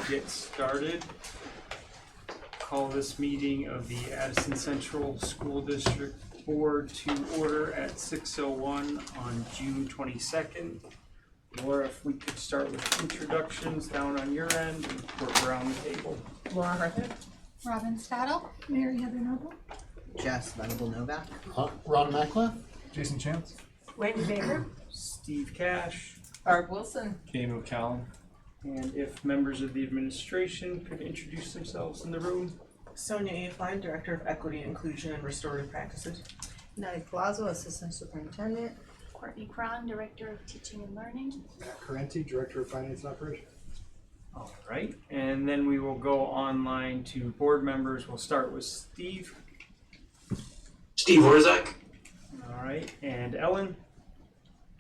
get started. Call this meeting of the Addison Central School District Board to order at 6:01 on June 22nd. Laura, if we could start with introductions down on your end and work around the table. Laura Hartnett. Robin Stadel. Mary Heather Noble. Jess Venable Novak. Ron Mackla. Jason Chance. Wendy Baker. Steve Cash. Barb Wilson. Jamie McCallum. And if members of the administration could introduce themselves in the room. Sonia Afline, Director of Equity, Inclusion, and Restorative Practices. Nadia Palazzo, Assistant Superintendent. Courtney Cron, Director of Teaching and Learning. Matt Carenti, Director of Finance and Operations. All right, and then we will go online to board members. We'll start with Steve. Steve Orzak. All right, and Ellen.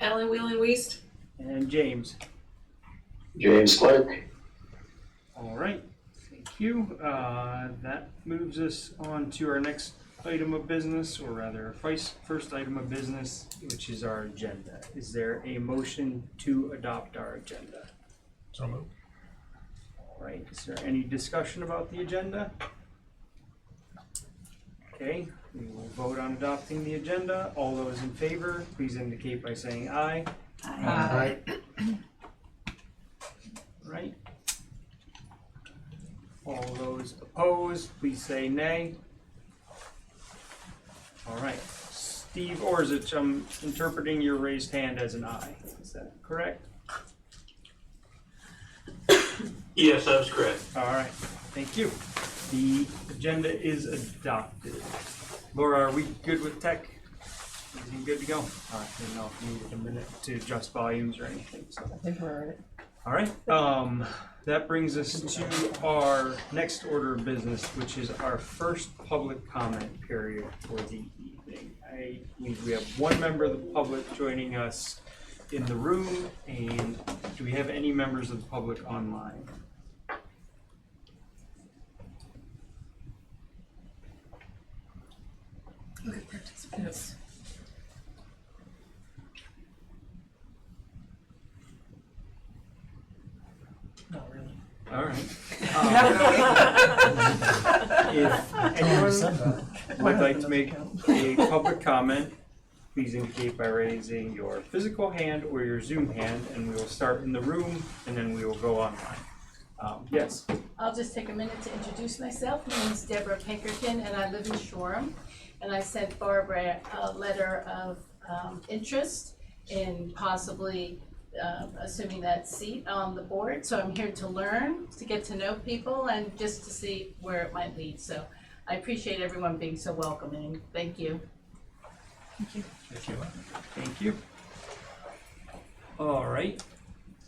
Ellen Wheelan Weist. And James. James Clark. All right, thank you. That moves us on to our next item of business, or rather, first item of business, which is our agenda. Is there a motion to adopt our agenda? So moved. All right, is there any discussion about the agenda? Okay, we will vote on adopting the agenda. All those in favor, please indicate by saying aye. Aye. Right. All those opposed, please say nay. All right, Steve Orzich, I'm interpreting your raised hand as an aye. Is that correct? Yes, that's correct. All right, thank you. The agenda is adopted. Laura, are we good with tech? Everything good to go? All right, I didn't know if you needed a minute to adjust volumes or anything. So. I think we're ready. All right, that brings us to our next order of business, which is our first public comment period for the evening. We have one member of the public joining us in the room, and do we have any members of the public online? Look at participants. Not really. All right. If Anyone? anyone would like to make a public comment, please indicate by raising your physical hand or your Zoom hand, and we will start in the room, and then we will go online. Yes. I'll just take a minute to introduce myself. My name is Deborah Pinkerton, and I live in Shoreham. And I sent Barbara a letter of interest in possibly assuming that seat on the board. So I'm here to learn, to get to know people, and just to see where it might lead. So I appreciate everyone being so welcoming. Thank you. Thank you. Thank you. Thank you. All right.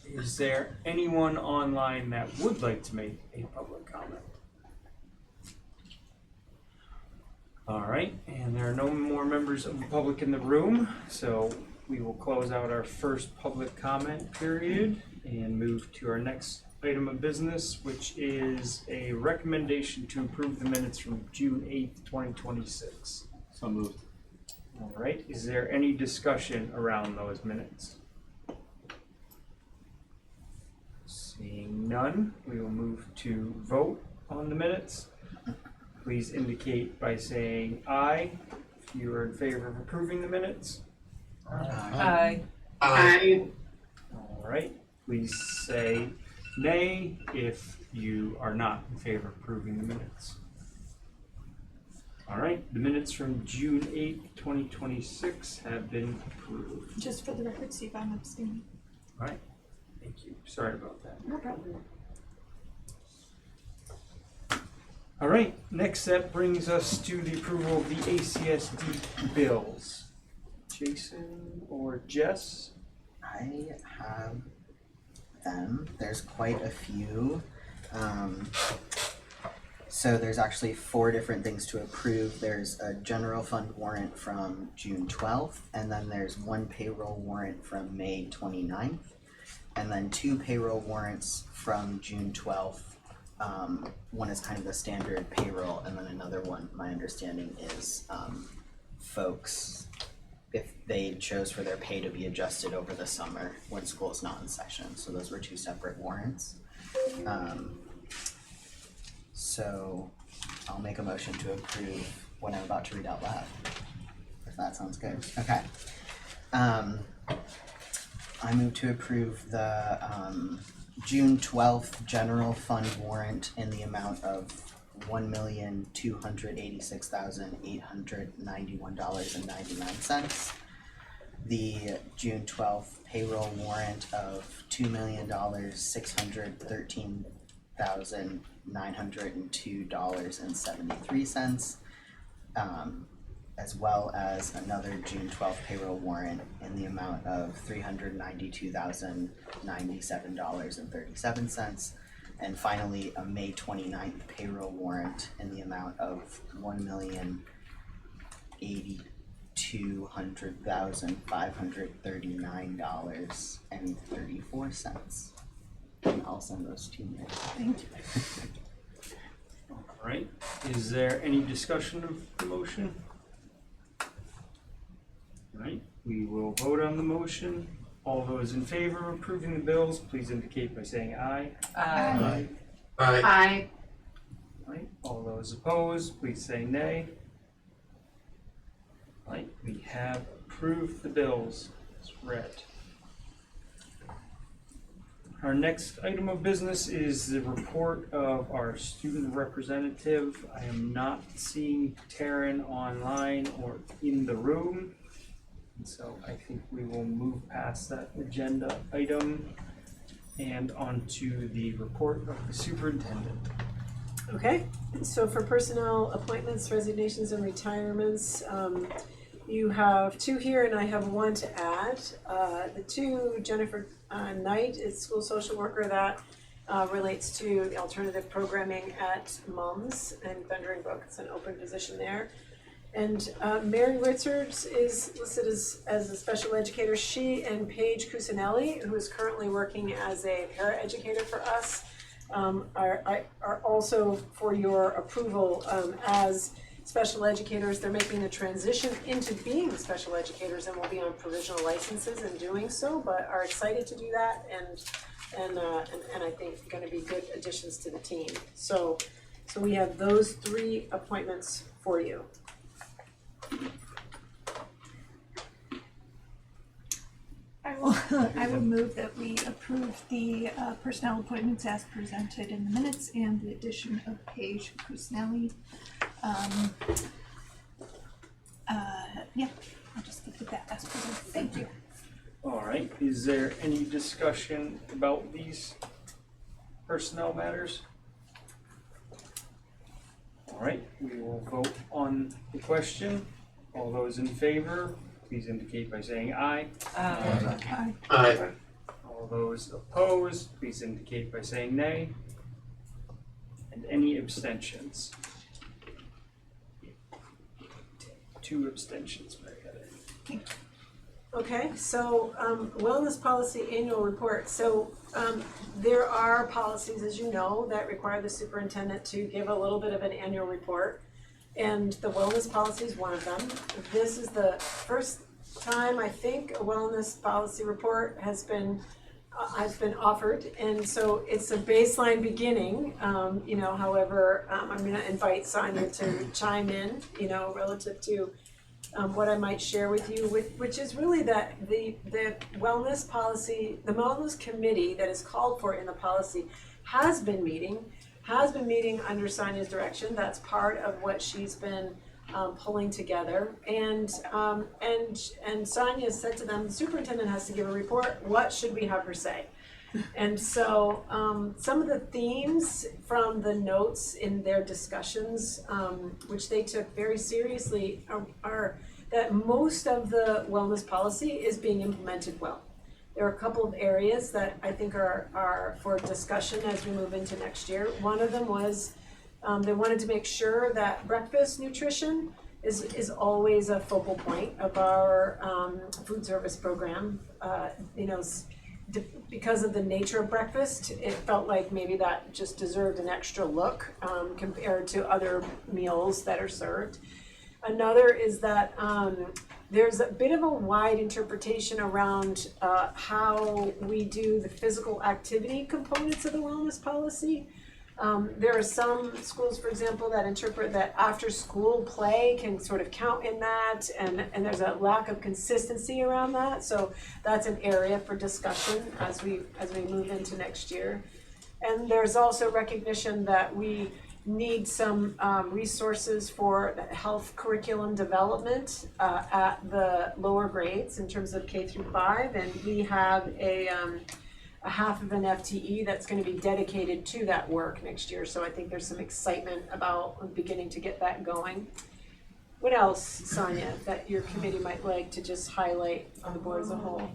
Is there anyone online that would like to make a public comment? All right, and there are no more members of the public in the room, so we will close out our first public comment period and move to our next item of business, which is a recommendation to approve the minutes from June 8th, 2026. So moved. All right, is there any discussion around those minutes? Seeing none, we will move to vote on the minutes. Please indicate by saying aye if you are in favor of approving the minutes. Aye. Aye. All right, please say nay if you are not in favor of approving the minutes. All right, the minutes from June 8th, 2026 have been approved. Just for the record, Steve, I'm abstaining. All right, thank you. Sorry about that. No problem. All right, next that brings us to the approval of the ACSD bills. Jason or Jess? I have them. There's quite a few. So there's actually 4 different things to approve. There's a general fund warrant from June 12th, and then there's 1 payroll warrant from May 29th, and then 2 payroll warrants from June 12th. One is kind of the standard payroll, and then another one, my understanding, is folks, if they chose for their pay to be adjusted over the summer when school is not in session. So those were 2 separate warrants. So I'll make a motion to approve what I'm about to read out loud, if that sounds good. Okay. I move to approve the June 12th general fund warrant in the amount of $1,286,891.99. The June 12th payroll warrant of $2,613,902.73, as well as another June 12th payroll warrant in the amount of $392,097.37. And finally, a May 29th payroll warrant in the amount of $1,082,539.34. And I'll send those to you. Thank you. Alright, is there any discussion of the motion? Alright, we will vote on the motion. All those in favor of approving the bills, please indicate by saying aye. Aye. Aye. Right, all those opposed, please say nay. Right, we have approved the bills as read. Our next item of business is the report of our student representative. I am not seeing Taryn online or in the room. And so I think we will move past that agenda item and onto the report of the superintendent. Okay, so for personnel appointments, resignations, and retirements, you have two here and I have one to add. The two, Jennifer Knight is school social worker, that relates to the alternative programming at MUMS and Thundering Brook. It's an open position there. And Mary Richards is listed as a special educator. She and Paige Cusinelli, who is currently working as a paraeducator for us, are also for your approval as special educators. They're making the transition into being special educators and will be on provisional licenses in doing so, but are excited to do that and I think going to be good additions to the team. So we have those three appointments for you. I will move that we approve the personnel appointments as presented in the minutes and the addition of Paige Cusinelli. Yeah, I'll just leave it at that as presented. Thank you. Alright, is there any discussion about these personnel matters? Alright, we will vote on the question. All those in favor, please indicate by saying aye. Aye. Aye. All those opposed, please indicate by saying nay. And any abstentions? 2 abstentions, Mary Heather. Okay, so wellness policy annual report. So there are policies, as you know, that require the superintendent to give a little bit of an annual report. And the wellness policy is one of them. This is the first time I think a wellness policy report has been offered, and so it's a baseline beginning. However, I'm going to invite Sonia to chime in, relative to what I might share with you, which is really that the wellness policy, the wellness committee that is called for in the policy has been meeting under Sonia's direction. That's part of what she's been pulling together, and Sonia said to them, the superintendent has to give a report. What should we have her say? And so some of the themes from the notes in their discussions, which they took very seriously, are that most of the wellness policy is being implemented well. There are a couple of areas that I think are for discussion as we move into next year. One of them was they wanted to make sure that breakfast nutrition is always a focal point of our food service program. Because of the nature of breakfast, it felt like maybe that just deserved an extra look compared to other meals that are served. Another is that there's a bit of a wide interpretation around how we do the physical activity components of the wellness policy. There are some schools, for example, that interpret that after-school play can sort of count in that, and there's a lack of consistency around that. So that's an area for discussion as we move into next year. And there's also recognition that we need some resources for health curriculum development at the lower grades in terms of K through 5, and we have a half of an FTE that's going to be dedicated to that work next year. So I think there's some excitement about beginning to get that going. What else, Sonia, that your committee might like to just highlight on the board as a whole?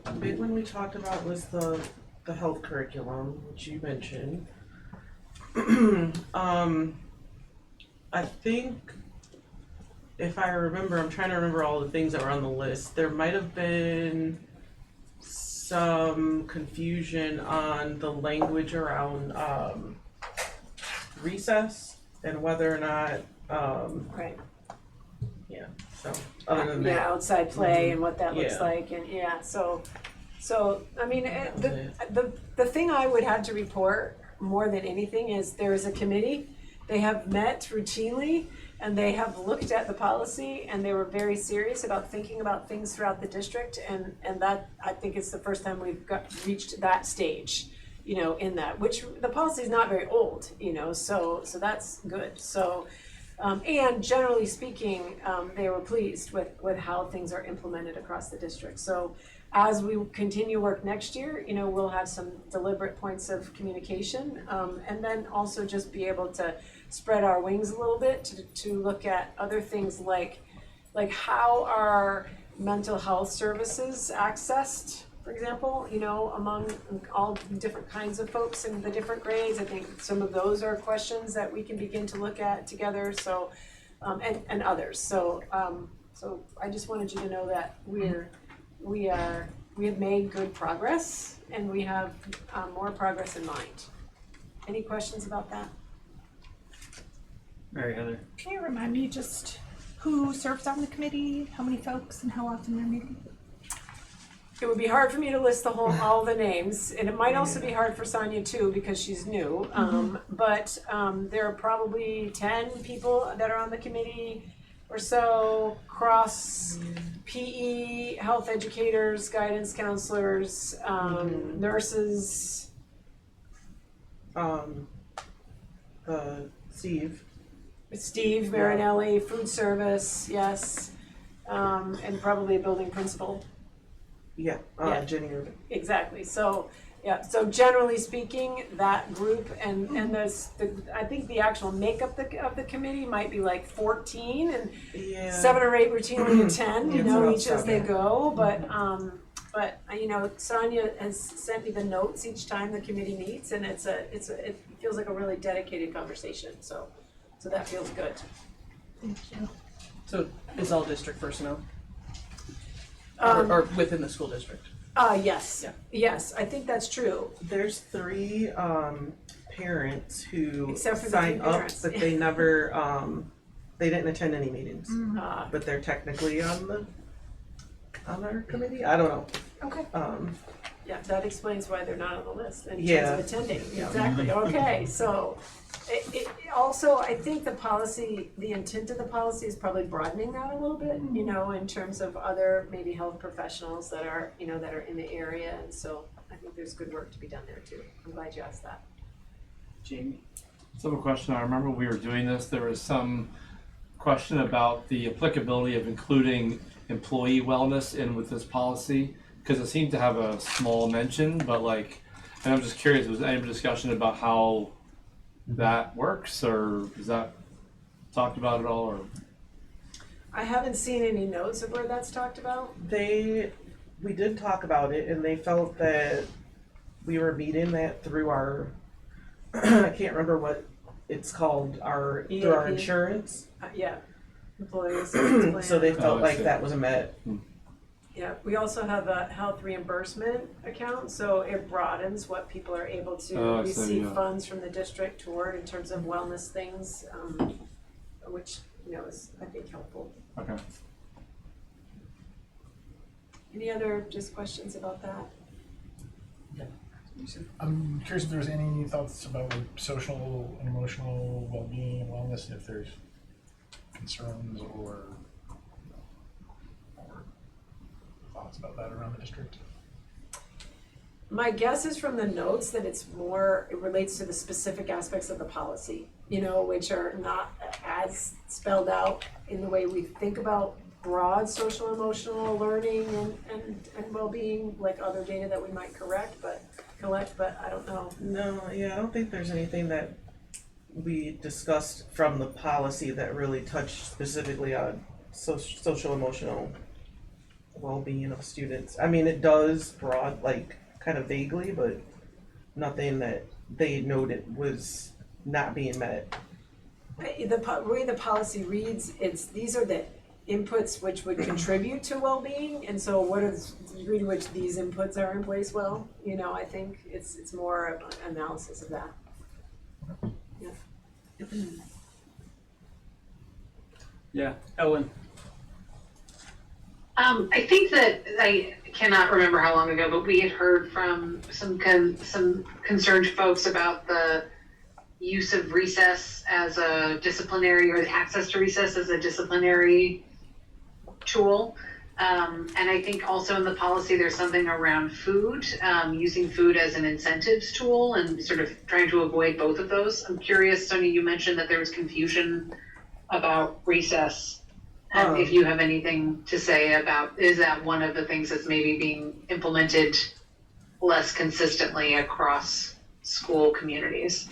A big one we talked about was the health curriculum, which you mentioned. I think, if I remember, I'm trying to remember all the things that were on the list. There might have been some confusion on the language around recess and whether or not, Right. yeah, so, other than that. Yeah, outside play and what that looks Yeah. like, and yeah, so I mean, That was the thing I would have to report more than anything is there is a committee. They have met routinely and they have looked at the policy and they were very serious about thinking about things throughout the district, and that, I think it's the first time we've reached that stage, you know, in that, which the policy is not very old, you know, so that's good. So and generally speaking, they were pleased with how things are implemented across the district. So as we continue work next year, you know, we'll have some deliberate points of communication, and then also just be able to spread our wings a little bit to look at other things like how are mental health services accessed, for example, you know, among all different kinds of folks in the different grades. I think some of those are questions that we can begin to look at together. So, and others. So I just wanted you to know that we have made good progress, and we have more progress in mind. Any questions about that? Mary Heather. Can you remind me just who serves on the committee, how many folks, and how often they're meeting? It would be hard for me to list all the names, and it might also be hard for Sonia too because she's new. But there are probably 10 people that are on the committee or so, cross PE, health educators, guidance counselors, nurses. Steve Marinelli, food service, yes, and probably a building principal. Yeah, Yeah. Jenny Irvin. Exactly. So yeah. So generally speaking, that group and I think the actual makeup of the committee might be like 14, and Yeah. 7 or 8 routinely attend. You It's know, about each as they 7. go. But you know, Sonia has sent me the notes each time the committee meets, and it feels like a really dedicated conversation. So that feels good. Thank you. So it's all district personnel? Um, or within the school district? Yes. Yeah. Yes, I think that's true. There's 3 parents who Except for the signed 3 up, parents. but they never, they didn't attend any meetings. But they're technically on our committee? I don't know. Okay. Yeah, that explains why they're not on the list in Yeah. terms of attending. Exactly. Okay, so it also, I think the intent of the policy is probably broadening that a little bit, you know, in terms of other maybe health professionals that are in the area, and so I think there's good work to be done there too. I'm glad you asked that. Jamie. So I have a question. I remember when we were doing this, there was some question about the applicability of including employee wellness in with this policy, because it seemed to have a small mention, but and I'm just curious, was there any discussion about how that works, or is that talked about at all, or? I haven't seen any notes of where that's talked about. We did talk about it, and they felt that we were meeting that through our, I can't remember what it's called, through our EAP. insurance. Yeah, employees. Plan. So they Oh, felt I like see. that was met. Yeah, we also have a health reimbursement account, so it broadens what people are able to Oh, I see, receive yeah. funds from the district toward in terms of wellness things, which, you know, is, I think, helpful. Okay. Any other just questions about that? I'm curious if there's any thoughts about like social and emotional well-being and wellness, if there's concerns or thoughts about that around the district. My guess is from the notes that it relates to the specific aspects of the policy, which are not as spelled out in the way we think about broad social emotional learning and well-being, like other data that we might collect, but I don't know. No, yeah, I don't think there's anything that we discussed from the policy that really touched specifically on social emotional well-being of students. I mean, it does broad, like kind of vaguely, but nothing that they noted was not being met. The way the policy reads, these are the inputs which would contribute to well-being, and so what is the degree to which these inputs are in place well, I think it's more of an analysis of that. Yeah. Yeah, Ellen. I think that I cannot remember how long ago, but we had heard from some concerned folks about the use of recess as a disciplinary, or the access to recess as a disciplinary tool. And I think also in the policy, there's something around food, using food as an incentives tool and sort of trying to avoid both of those. I'm curious, Sonia, you mentioned that there was confusion about recess. If you have anything to say about, is that one of the things that's maybe being implemented less consistently across school communities?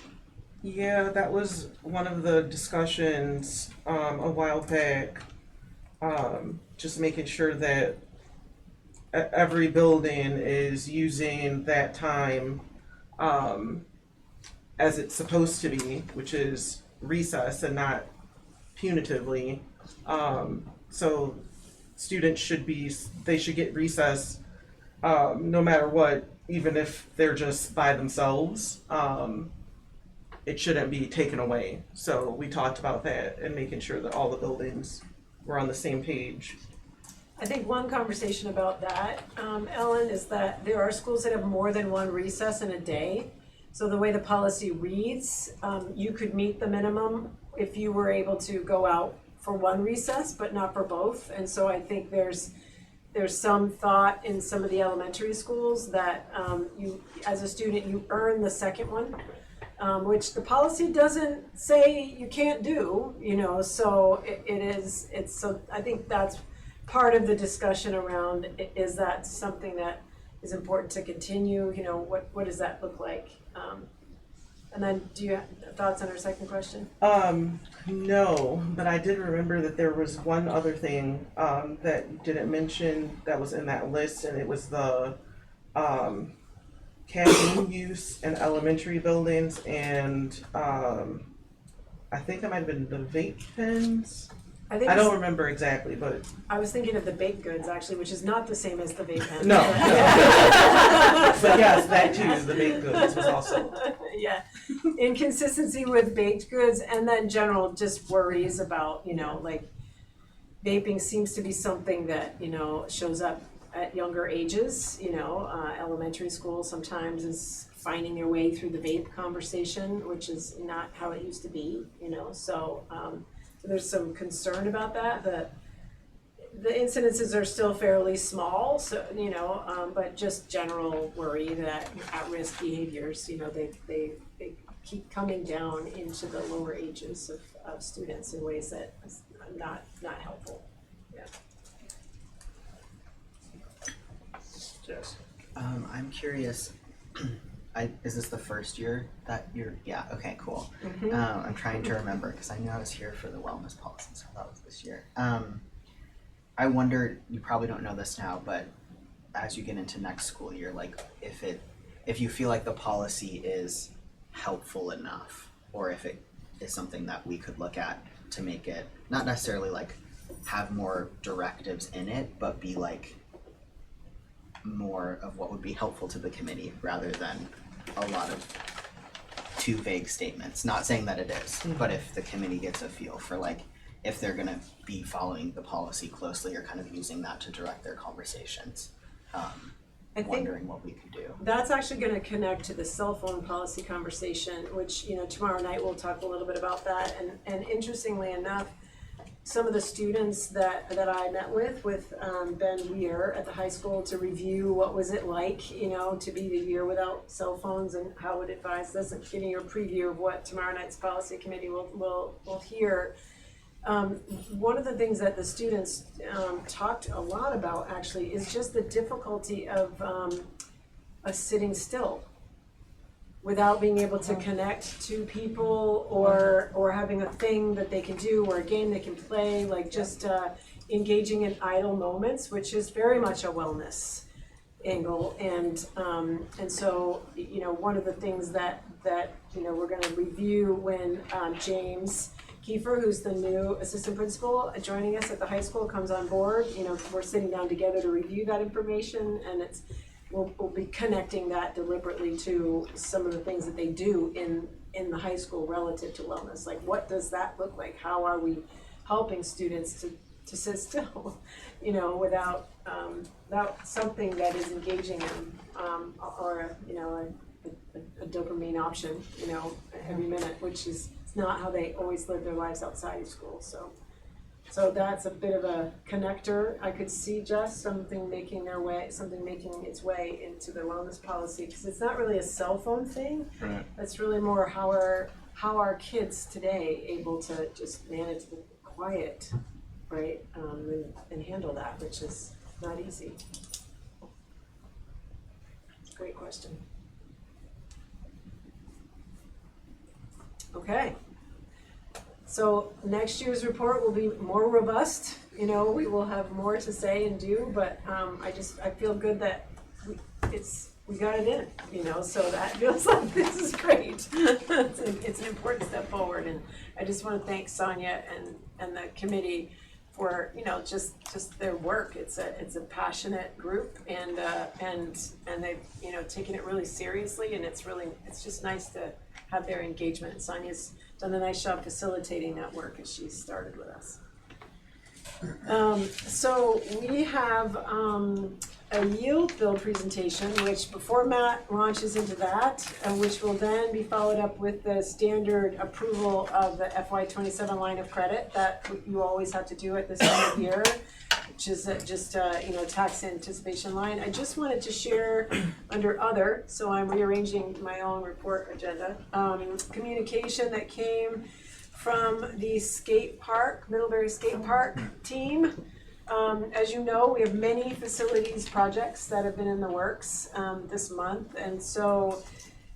Yeah, that was one of the discussions a while back. Just making sure that every building is using that time as it's supposed to be, which is recess and not punitively. So students should get recess no matter what, even if they're just by themselves. It shouldn't be taken away. So we talked about that and making sure that all the buildings were on the same page. I think one conversation about that, Ellen, is that there are schools that have more than one recess in a day. So the way the policy reads, you could meet the minimum if you were able to go out for one recess, but not for both. And so I think there's some thought in some of the elementary schools that you, as a student, you earn the second one, which the policy doesn't say you can't do, so so I think that's part of the discussion around, is that something that is important to continue, what does that look like? And then do you have thoughts on our second question? No, but I did remember that there was one other thing that you didn't mention that was in that list, and it was the caffeine use in elementary buildings, and I think it might have been the vape pens. I don't remember exactly, but I was thinking of the baked goods actually, which is not the same as the vape pen. no. But yes, that too, the baked goods was also. Yeah, inconsistency with baked goods, and then general just worries about, like vaping seems to be something that, shows up at younger ages, elementary school sometimes is finding their way through the vape conversation, which is not how it used to be, so there's some concern about that. The incidences are still fairly small, so, but just general worry that at-risk behaviors, they keep coming down into the lower ages of students in ways that is not helpful. Yeah. Jess. I'm curious, is this the first year that you're, yeah, okay, cool. Mm-hmm. I'm trying to remember, because I knew I was here for the wellness policy, so that was this year. I wonder, you probably don't know this now, but as you get into next school year, like if you feel like the policy is helpful enough, or if it is something that we could look at to make it, not necessarily like have more directives in it, but be like more of what would be helpful to the committee rather than a lot of too vague statements. Not saying that it is, but if the committee gets a feel for like if they're gonna be following the policy closely or kind of using that to direct their conversations. I think wondering what we could do. that's actually gonna connect to the cell phone policy conversation, which, you know, tomorrow night we'll talk a little bit about that. And interestingly enough, some of the students that I met with Ben Weir at the high school to review what was it like, you know, to be the year without cell phones and how it advised us, and giving you a preview of what tomorrow night's policy committee will hear. One of the things that the students talked a lot about actually is just the difficulty of sitting still without being able to connect to people or having a thing that they can do or a game they can play, like just engaging in idle moments, which is very much a wellness angle. And so, you know, one of the things that you know, we're gonna review when James Kiefer, who's the new assistant principal joining us at the high school, comes on board. You know, we're sitting down together to review that information, and we'll be connecting that deliberately to some of the things that they do in the high school relative to wellness. Like, what does that look like? How are we helping students to sit still, you know, without something that is engaging them, or you know, a dopamine option, you know, every minute, which is not how they always live their lives outside of school. So that's a bit of a connector. I could see just something making its way into the wellness policy, because it's not really a cell phone thing. Right. It's really more how are kids today able to just manage the quiet, right, and handle that, which is not easy. It's a great question. Okay. So next year's report will be more robust. You know, we will have more to say and do, but I feel good that we got it in, you know, so that feels like this is great. It's an important step forward, and I just want to thank Sonia and the committee for, you know, just their work. It's a passionate group, and they've, you know, taken it really seriously, and it's just nice to have their engagement. And Sonia's done a nice job facilitating that work as she started with us. So we have a yield bill presentation, which before Matt launches into that, which will then be followed up with the standard approval of the FY27 line of credit that you always have to do at this time of year, which is just you know, tax anticipation line. I just wanted to share under other, so I'm rearranging my own report agenda, communication that came from the skate park, Middlebury Skate Park team. As you know, we have many facilities projects that have been in the works this month, and so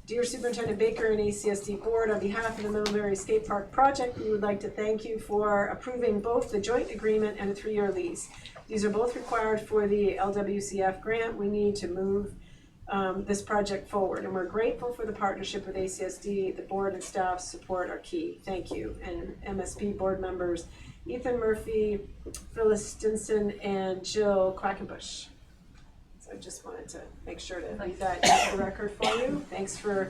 dear Superintendent Baker and ACSD Board, on behalf of the Middlebury Skate Park project, we would like to thank you for approving both the joint agreement and a 3-year lease. These are both required for the LWCF grant. We need to move this project forward, and we're grateful for the partnership with ACSD. The board and staff support are key. Thank you. And MSP board members Ethan Murphy, Phyllis Stinson, and Jill Quackenbush. So I just wanted to make sure to leave that in the record for you. Thanks for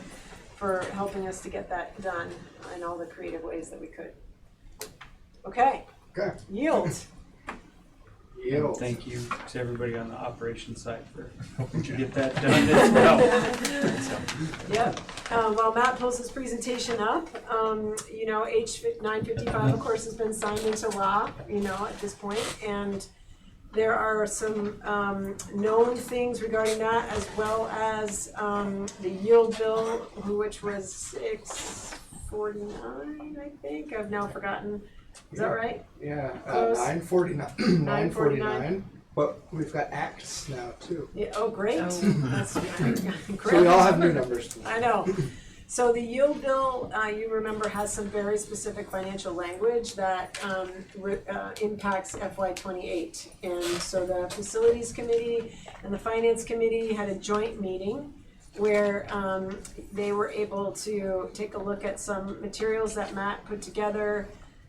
helping us to get that done in all the creative ways that we could. Okay. Yield. And thank you to everybody on the operations side for helping to get that done as well. So. Yep. While Matt pulls his presentation up, you know, H955 of course has been signed into law, you know, at this point, and there are some known things regarding that, as well as the yield bill, which was 649, I think. I've now forgotten. Is that right? Yeah, Close. 949. 949. But we've got acts now too. Yeah, oh, great. That's great. So we all have new numbers tonight. I know. So the yield bill, you remember, has some very specific financial language that impacts FY28. And so the facilities committee and the finance committee had a joint meeting where they were able to take a look at some materials that Matt put together,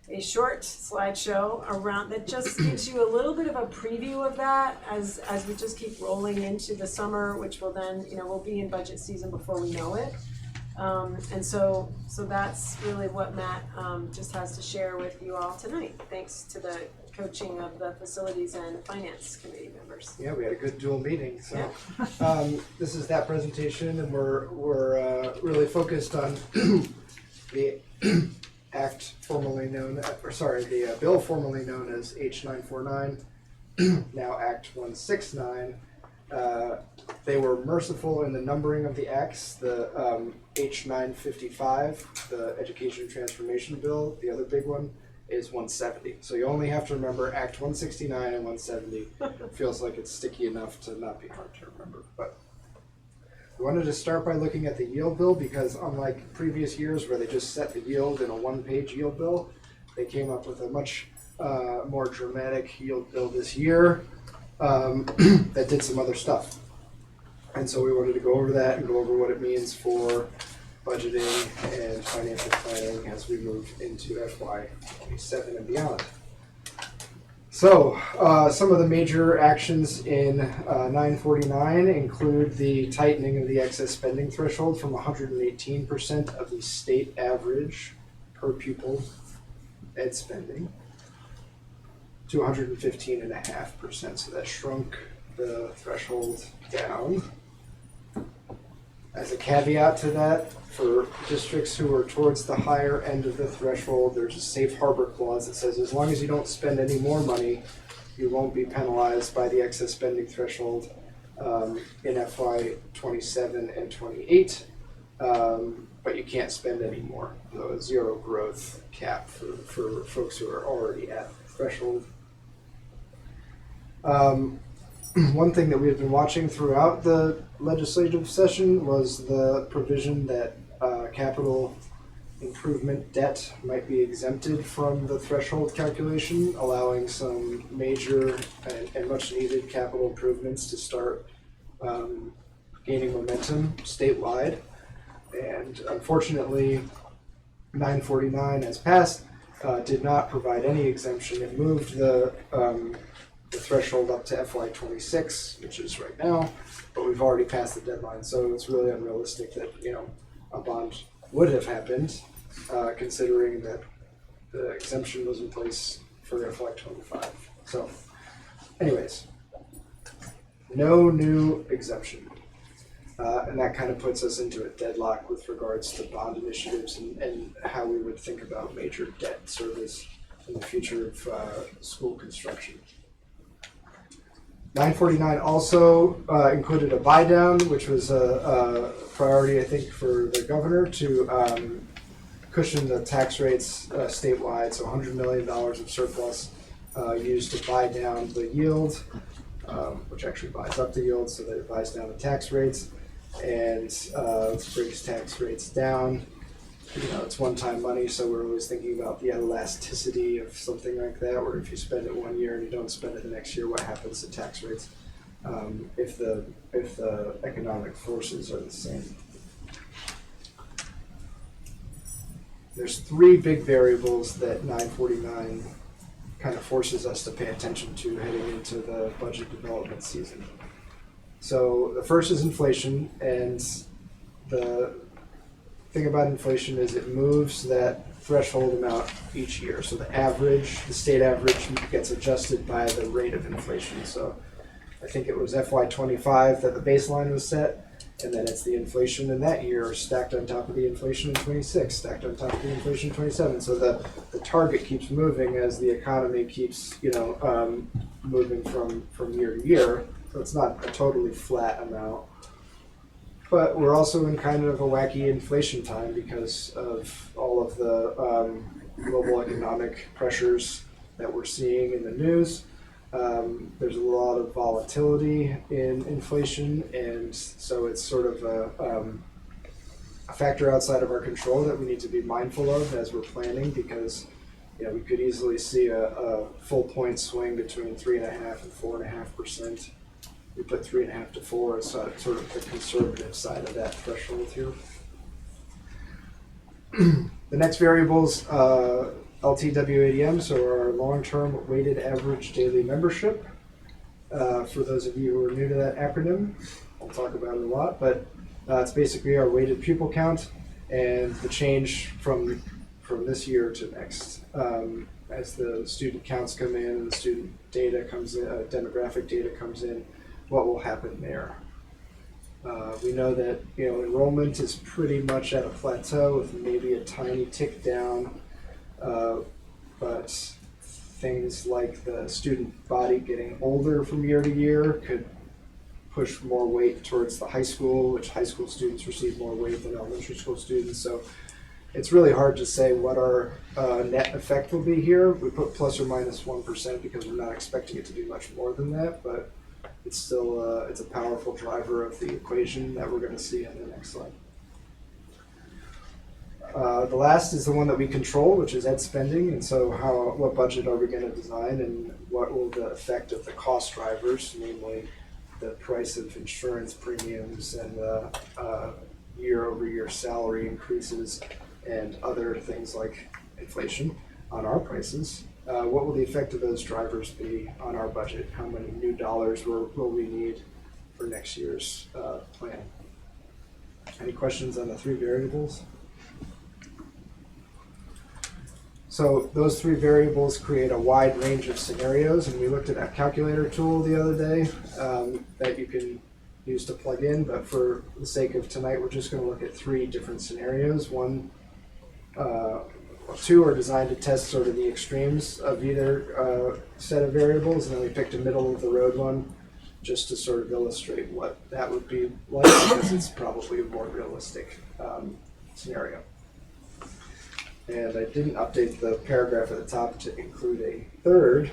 a short slideshow around that just gives you a little bit of a preview of that as we just keep rolling into the summer, which will then, you know, we'll be in budget season before we know it. And so that's really what Matt just has to share with you all tonight. Thanks to the coaching of the facilities and finance committee members. Yeah, we had a good dual meeting, so. Yeah. This is that presentation, and we're really focused on the act formerly known, the bill formerly known as H949, now Act 169. They were merciful in the numbering of the acts. The H955, the Education Transformation Bill, the other big one, is 170. So you only have to remember Act 169 and 170. Feels like it's sticky enough to not be hard to remember. But we wanted to start by looking at the yield bill because unlike previous years where they just set the yield in a one-page yield bill, they came up with a much more dramatic yield bill this year that did some other stuff. And so we wanted to go over that and go over what it means for budgeting and financial planning as we move into FY27 and beyond. So some of the major actions in 949 include the tightening of the excess spending threshold from 118% of the state average per pupil ed spending to 115.5%. So that shrunk the threshold down. As a caveat to that, for districts who are towards the higher end of the threshold, there's a safe harbor clause that says as long as you don't spend any more money, you won't be penalized by the excess spending threshold in FY27 and 28, but you can't spend any more. So a zero growth cap for folks who are already at the threshold. One thing that we have been watching throughout the legislative session was the provision that capital improvement debt might be exempted from the threshold calculation, allowing some major and much needed capital improvements to start gaining momentum statewide. And unfortunately, 949 as passed did not provide any exemption. It moved the threshold up to FY26, which is right now, but we've already passed the deadline, so it's really unrealistic that a bond would have happened, considering that the exemption was in place for FY25. So, anyways, no new exemption, and that kind of puts us into a deadlock with regards to bond initiatives and how we would think about major debt service in the future of school construction. 949 also included a buy down, which was a priority, I think, for the governor to cushion the tax rates statewide. So $100 million of surplus used to buy down the yield, which actually buys up the yield, so that it buys down the tax rates and brings tax rates down. It's one-time money, so we're always thinking about the elasticity of something like that, where if you spend it one year and you don't spend it the next year, what happens to tax rates if the economic forces are the same. There's three big variables that 949 kind of forces us to pay attention to heading into the budget development season. So the first is inflation, and the thing about inflation is it moves that threshold amount each year. So the state average gets adjusted by the rate of inflation. So I think it was FY25 that the baseline was set, and then it's the inflation in that year stacked on top of the inflation in 26, stacked on top of the inflation in 27. So the target keeps moving as the economy keeps moving from year to year. So it's not a totally flat amount. But we're also in kind of a wacky inflation time because of all of the global economic pressures that we're seeing in the news. There's a lot of volatility in inflation, and so it's sort of a factor outside of our control that we need to be mindful of as we're planning, because we could easily see a full point swing between 3.5% and 4.5%. We put 3.5 to 4 as sort of the conservative side of that threshold here. The next variables, LTWADM, so our long-term weighted average daily membership. For those of you who are new to that acronym, I'll talk about it a lot, but it's basically our weighted pupil count and the change from this year to next. as the student counts come in and the student data comes in, demographic data comes in, what will happen there. We know that enrollment is pretty much at a plateau with maybe a tiny tick down, but things like the student body getting older from year to year could push more weight towards the high school, which high school students receive more weight than elementary school students. So it's really hard to say what our net effect will be here. We put plus or minus 1% because we're not expecting it to do much more than that, but it's still it's a powerful driver of the equation that we're going to see in the next slide. The last is the one that we control, which is ed spending, and so what budget are we going to design, and what will the effect of the cost drivers, namely the price of insurance premiums and year-over-year salary increases and other things like inflation on our prices. What will the effect of those drivers be on our budget? How many new dollars will we need for next year's plan? Any questions on the three variables? So those three variables create a wide range of scenarios, and we looked at a calculator tool the other day that you can use to plug in, but for the sake of tonight, we're just going to look at three different scenarios. Two are designed to test sort of the extremes of either set of variables, and then we picked a middle of the road one just to sort of illustrate what that would be like, because it's probably a more realistic scenario. And I didn't update the paragraph at the top to include a third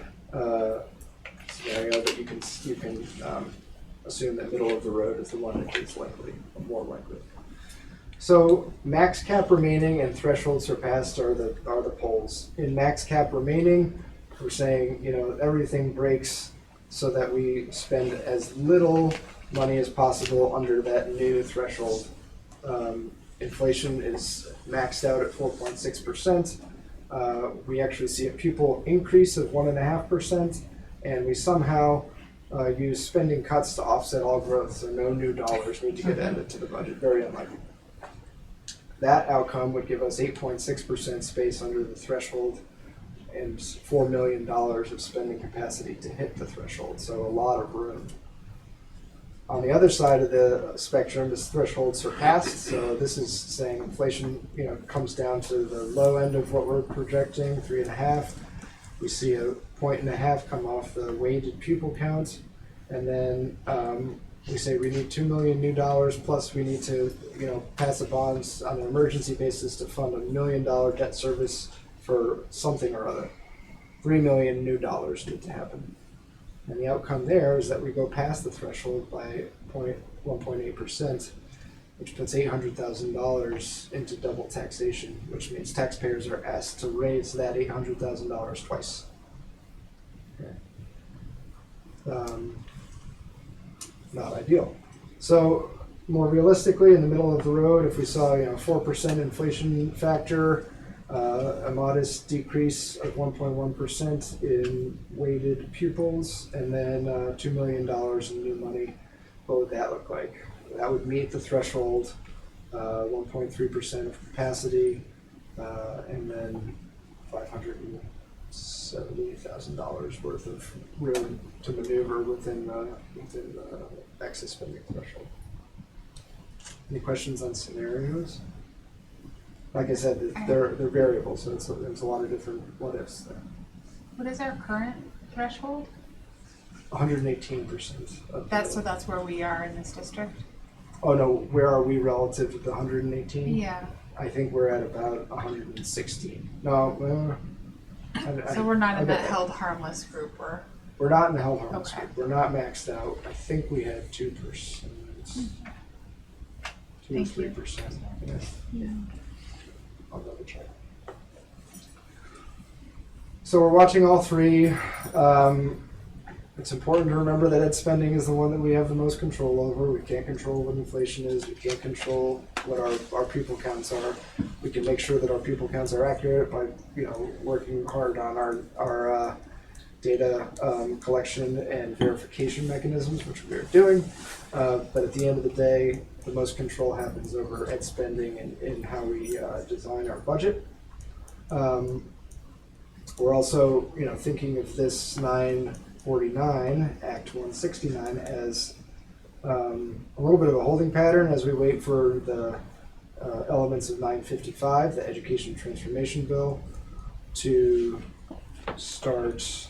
scenario, but you can assume that middle of the road is the one that is likely, or more likely. So max cap remaining and threshold surpassed are the poles. In max cap remaining, we're saying everything breaks so that we spend as little money as possible under that new threshold. Inflation is maxed out at 4.6%. We actually see a pupil increase of 1.5%, and we somehow use spending cuts to offset all growth, so no new dollars need to get added to the budget. Very unlikely. That outcome would give us 8.6% space under the threshold and $4 million of spending capacity to hit the threshold, so a lot of room. On the other side of the spectrum is threshold surpassed, so this is saying inflation comes down to the low end of what we're projecting, 3.5. We see a 1.5 come off the weighted pupil count, and then we say we need $2 million new dollars, plus we need to pass the bonds on an emergency basis to fund $1 million debt service for something or other. $3 million new dollars need to happen. And the outcome there is that we go past the threshold by 1.8%, which puts $800,000 into double taxation, which means taxpayers are asked to raise that $800,000 twice. Okay. Not ideal. So more realistically, in the middle of the road, if we saw 4% inflation factor, a modest decrease of 1.1% in weighted pupils, and then $2 million in new money, what would that look like? That would meet the threshold, 1.3% of capacity, and then $570,000 worth of room to maneuver within the excess spending threshold. Any questions on scenarios? Like I said, they're variables, so there's a lot of different what ifs there. What is our current threshold? 118%. That's where we are in this district? Oh no, where are we relative to the 118? Yeah. I think we're at about 116. No, so we're not in that held harmless group, we're not in the held harmless okay. group. We're not maxed out. I think we had 2%. 2 or 3%. Yeah. I'll double check. So we're watching all three. It's important to remember that ed spending is the one that we have the most control over. We can't control what inflation is. We can't control what our pupil counts are. We can make sure that our pupil counts are accurate by working hard on our data collection and verification mechanisms, which we are doing. But at the end of the day, the most control happens over ed spending and in how we design our budget. We're also, thinking of this 949, Act 169, as a little bit of a holding pattern as we wait for the elements of 955, the Education Transformation Bill, to start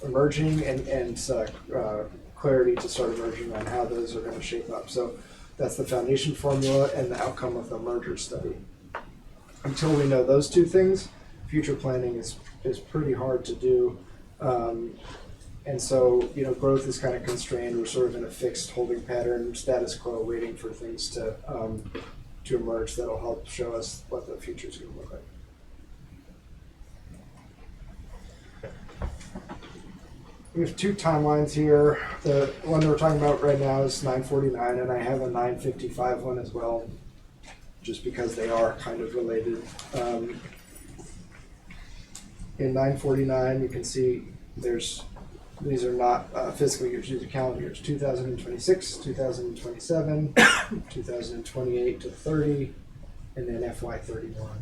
emerging and clarity to start emerging on how those are going to shape up. So that's the foundation formula and the outcome of the merger study. Until we know those two things, future planning is pretty hard to do. And so, growth is kind of constrained. We're sort of in a fixed holding pattern, status quo, waiting for things to emerge that'll help show us what the future is going to look like. We have two timelines here. The one that we're talking about right now is 949, and I have a 955 one as well, just because they are kind of related. In 949, you can see these are not fiscal years, these are calendar years, 2026, 2027, 2028 to 30, and then FY31.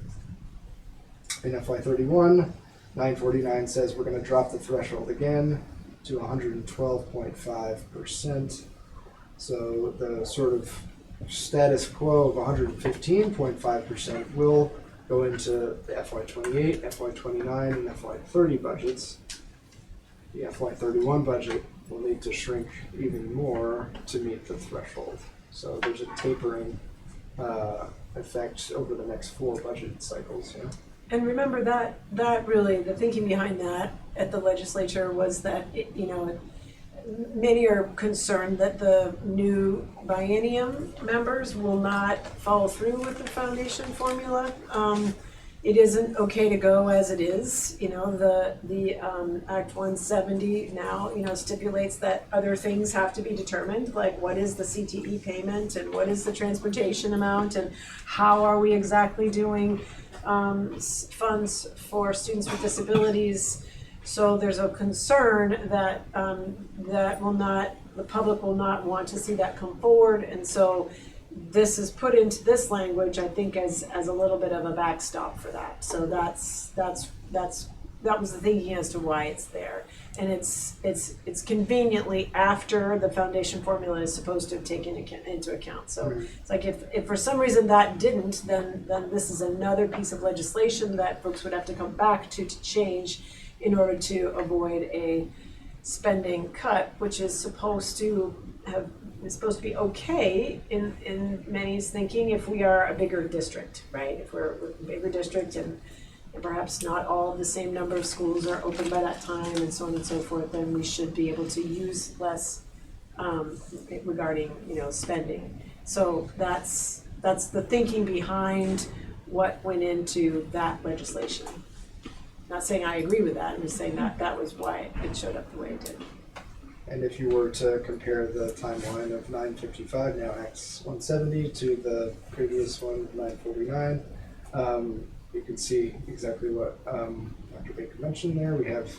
In FY31, 949 says we're going to drop the threshold again to 112.5%. So the sort of status quo of 115.5% will go into the FY28, FY29, and FY30 budgets. The FY31 budget will need to shrink even more to meet the threshold. So there's a tapering effect over the next 4 budget cycles. Yeah. And remember that really, the thinking behind that at the legislature was that, many are concerned that the new biennium members will not follow through with the foundation formula. It isn't okay to go as it is. The Act 170 now, stipulates that other things have to be determined, like what is the CTE payment and what is the transportation amount and how are we exactly doing funds for students with disabilities. So there's a concern that the public will not want to see that come forward, and so this is put into this language, I think, as a little bit of a backstop for that. So that was the thinking as to why it's there, and it's conveniently after the foundation formula is supposed to have taken into account. So it's like if for some reason that didn't, then this is another piece of legislation that folks would have to come back to change in order to avoid a spending cut, which is supposed to be okay in many's thinking if we are a bigger district, right? If we're a bigger district and perhaps not all of the same number of schools are open by that time and so on and so forth, then we should be able to use less regarding spending. So that's the thinking behind what went into that legislation. Not saying I agree with that, I'm just saying that was why it showed up the way it did. And if you were to compare the timeline of 955, now Acts 170, to the previous one, 949, you can see exactly what Dr. Baker mentioned there. We have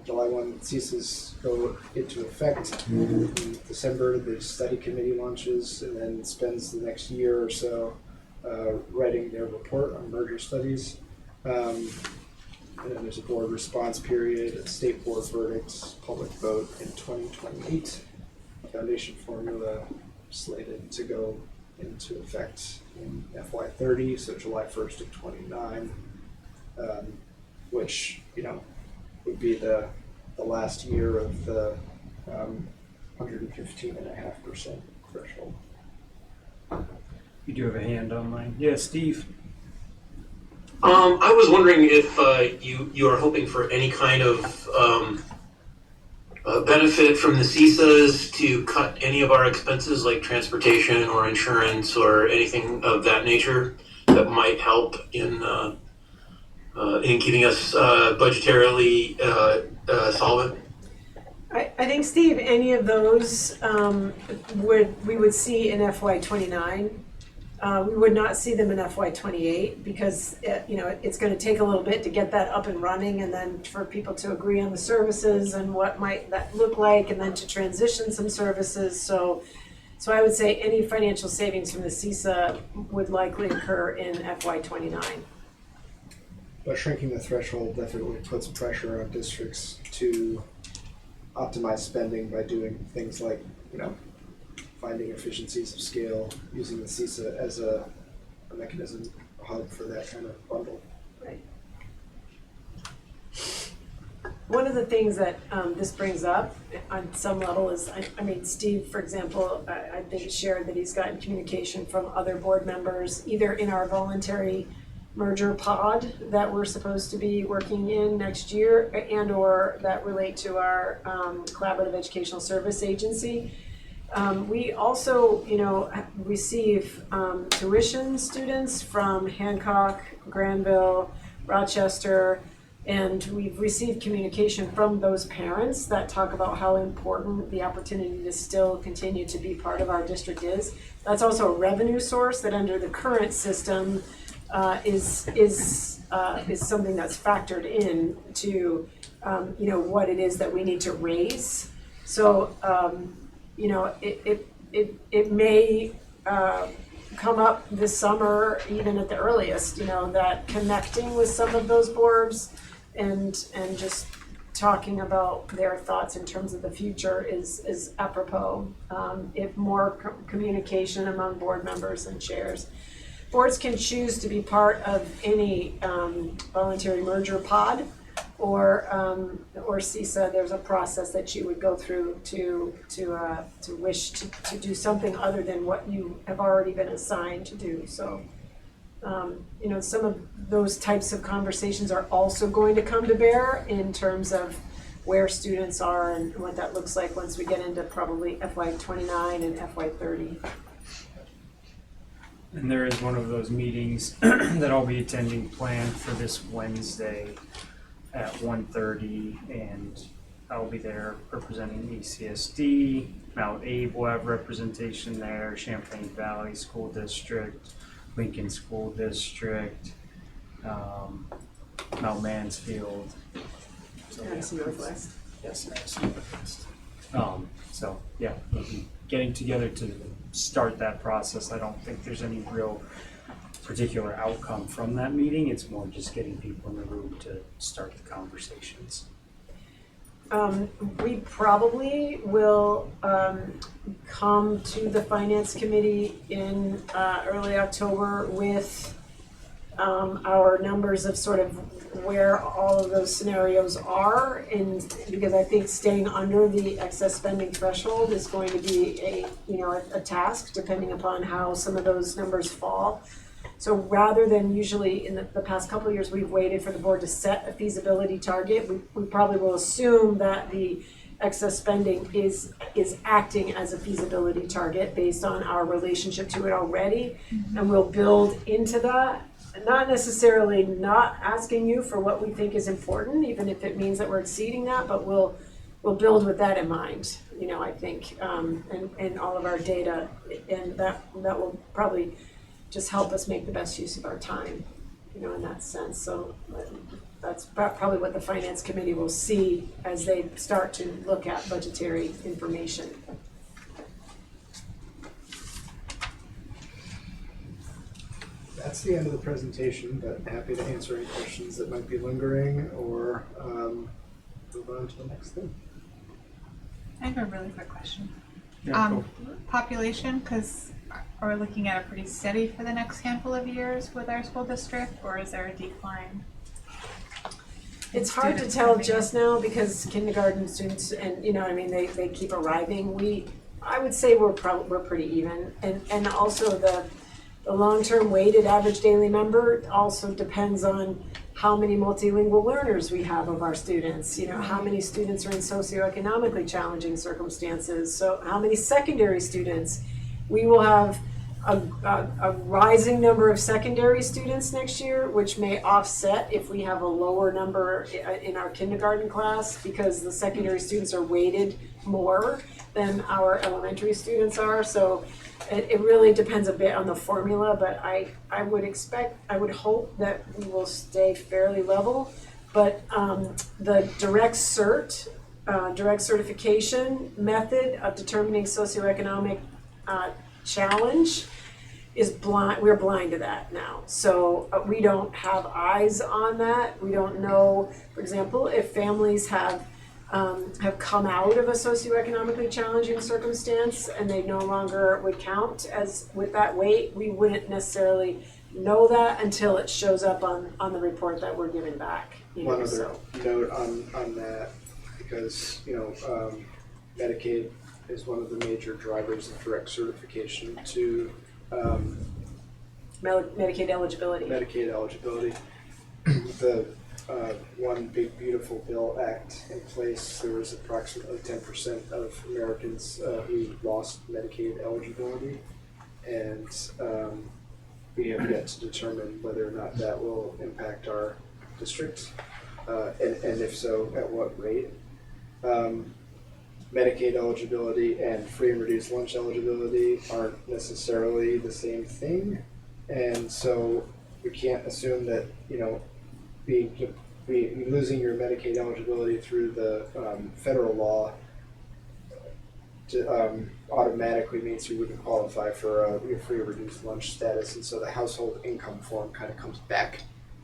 July 1 ceases go into effect. In December, the study committee launches and then spends the next year or so writing their report on merger studies. And then there's a board response period, a state board verdict, public vote in 2028. Foundation formula slated to go into effect in FY30, so July 1st of 29, which would be the last year of the 115.5% threshold. You do have a hand online. Yeah, Steve. I was wondering if you are hoping for any kind of benefit from the CISAs to cut any of our expenses like transportation or insurance or anything of that nature that might help in keeping us budgetarily solvent. I think, Steve, any of those we would see in FY29. We would not see them in FY28 because it's going to take a little bit to get that up and running, and then for people to agree on the services and what might that look like, and then to transition some services. So I would say any financial savings from the CISA would likely occur in FY29. But shrinking the threshold definitely puts pressure on districts to optimize spending by doing things like, finding efficiencies of scale, using the CISA as a mechanism, a hub for that kind of bundle. Right. One of the things that this brings up on some level is, Steve, for example, I think shared that he's gotten communication from other board members, either in our voluntary merger pod that we're supposed to be working in next year, and or that relate to our collaborative educational service agency. We also, receive tuition students from Hancock, Granville, Rochester, and we've received communication from those parents that talk about how important the opportunity to still continue to be part of our district is. That's also a revenue source that under the current system is something that's factored in to, what it is that we need to raise. So, it may come up this summer, even at the earliest, that connecting with some of those boards and just talking about their thoughts in terms of the future is apropos. If more communication among board members and chairs. Boards can choose to be part of any voluntary merger pod or CISA. There's a process that you would go through to wish to do something other than what you have already been assigned to do. So, some of those types of conversations are also going to come to bear in terms of where students are and what that looks like once we get into probably FY29 and FY30. And there is one of those meetings that I'll be attending planned for this Wednesday at 1:30, and I'll be there representing ACSD. Mount Abe will have representation there, Champlain Valley School District, Lincoln School District, Mount Mansfield. So, Madison Northwest. Yes, Madison Northwest. So yeah, we'll be getting together to start that process. I don't think there's any real particular outcome from that meeting. It's more just getting people in the room to start the conversations. We probably will come to the finance committee in early October with our numbers of sort of where all of those scenarios are, and because I think staying under the excess spending threshold is going to be a task depending upon how some of those numbers fall. So rather than usually in the past couple of years, we've waited for the board to set a feasibility target. We probably will assume that the excess spending is acting as a feasibility target based on our relationship to it already, and we'll build into that. Not necessarily not asking you for what we think is important, even if it means that we're exceeding that, but we'll build with that in mind, I think, and all of our data, and that will probably just help us make the best use of our time, in that sense. So that's probably what the finance committee will see as they start to look at budgetary information. That's the end of the presentation, but happy to answer any questions that might be lingering or move on to the next thing. I have a really quick question. Yeah, cool. Population, because are we looking at a pretty steady for the next handful of years with our school district, or is there a decline? It's hard to tell just now because kindergarten students and they keep arriving. I would say we're pretty even, and also the long-term weighted average daily member also depends on how many multilingual learners we have of our students. How many students are in socioeconomically challenging circumstances. So how many secondary students. We will have a rising number of secondary students next year, which may offset if we have a lower number in our kindergarten class because the secondary students are weighted more than our elementary students are. So it really depends a bit on the formula, but I would hope that we will stay fairly level. But the direct certification method of determining socioeconomic challenge is blind, we're blind to that now. So we don't have eyes on that. We don't know, for example, if families have come out of a socioeconomically challenging circumstance and they no longer would count as with that weight, we wouldn't necessarily know that until it shows up on the report that we're giving back. One other note on that, because Medicaid is one of the major drivers of direct certification to Medicaid eligibility. Medicaid eligibility. The One Big Beautiful Bill Act in place, there was approximately 10% of Americans who lost Medicaid eligibility, and we have yet to determine whether or not that will impact our district, and if so, at what rate. Medicaid eligibility and free and reduced lunch eligibility aren't necessarily the same thing, and so we can't assume that losing your Medicaid eligibility through the federal law automatically means you wouldn't qualify for a free or reduced lunch status, and so the household income form kind of comes back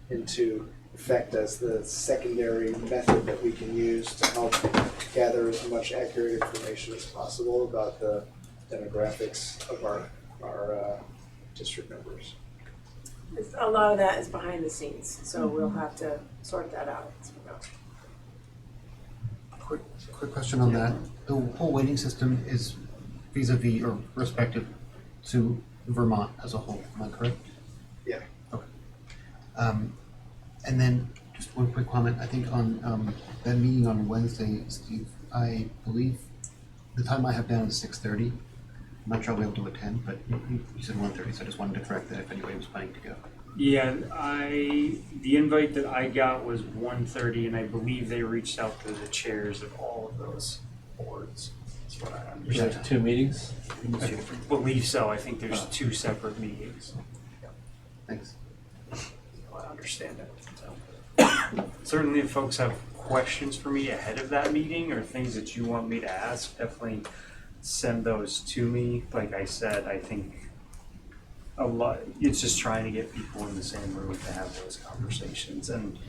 into effect as the secondary method that we can use to help gather as much accurate information as possible about the demographics of our district members. A lot of that is behind the scenes, so we'll have to sort that out as we go. Quick question on that. The whole weighting system is vis-a-vis or respective to Vermont as a whole, am I correct? Yeah. Okay. And then just one quick comment. I think on that meeting on Wednesday, Steve, I believe the time I have down is 6:30. I'm not sure I'll be able to attend, but you said 1:30, so I just wanted to correct that if anybody was planning to go. Yeah, the invite that I got was 1:30, and I believe they reached out to the chairs of all of those boards. That's what I understand. There's 2 meetings? I believe so. I think there's 2 separate meetings. Thanks. I understand it. So. Certainly if folks have questions for me ahead of that meeting or things that you want me to ask, definitely send those to me. Like I said, I think a lot, it's just trying to get people in the same room to have those conversations, and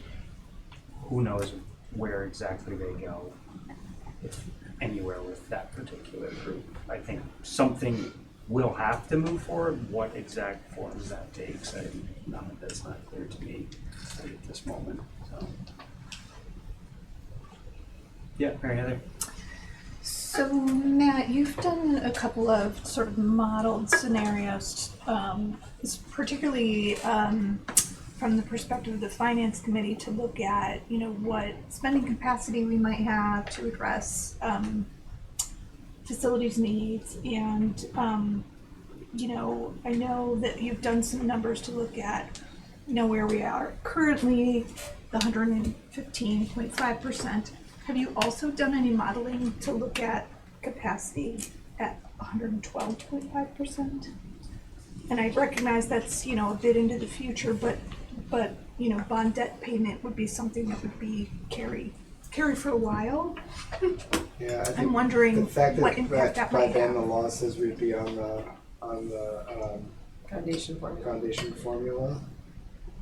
who knows where exactly they go, if anywhere with that particular group. I think something will have to move forward. What exact form that takes, that's not clear to me at this moment. So. Yeah, Mary Heather. So Matt, you've done a couple of sort of modeled scenarios, particularly from the perspective of the finance committee, to look at, what spending capacity we might have to address facilities needs, and I know that you've done some numbers to look at, where we are currently, the 115.5%. Have you also done any modeling to look at capacity at 112.5%? And I recognize that's, a bit into the future, but bond debt payment would be something that would be carry for a while. Yeah, I think I'm wondering the fact what impact that might then have. the law says we'd be on the Foundation formula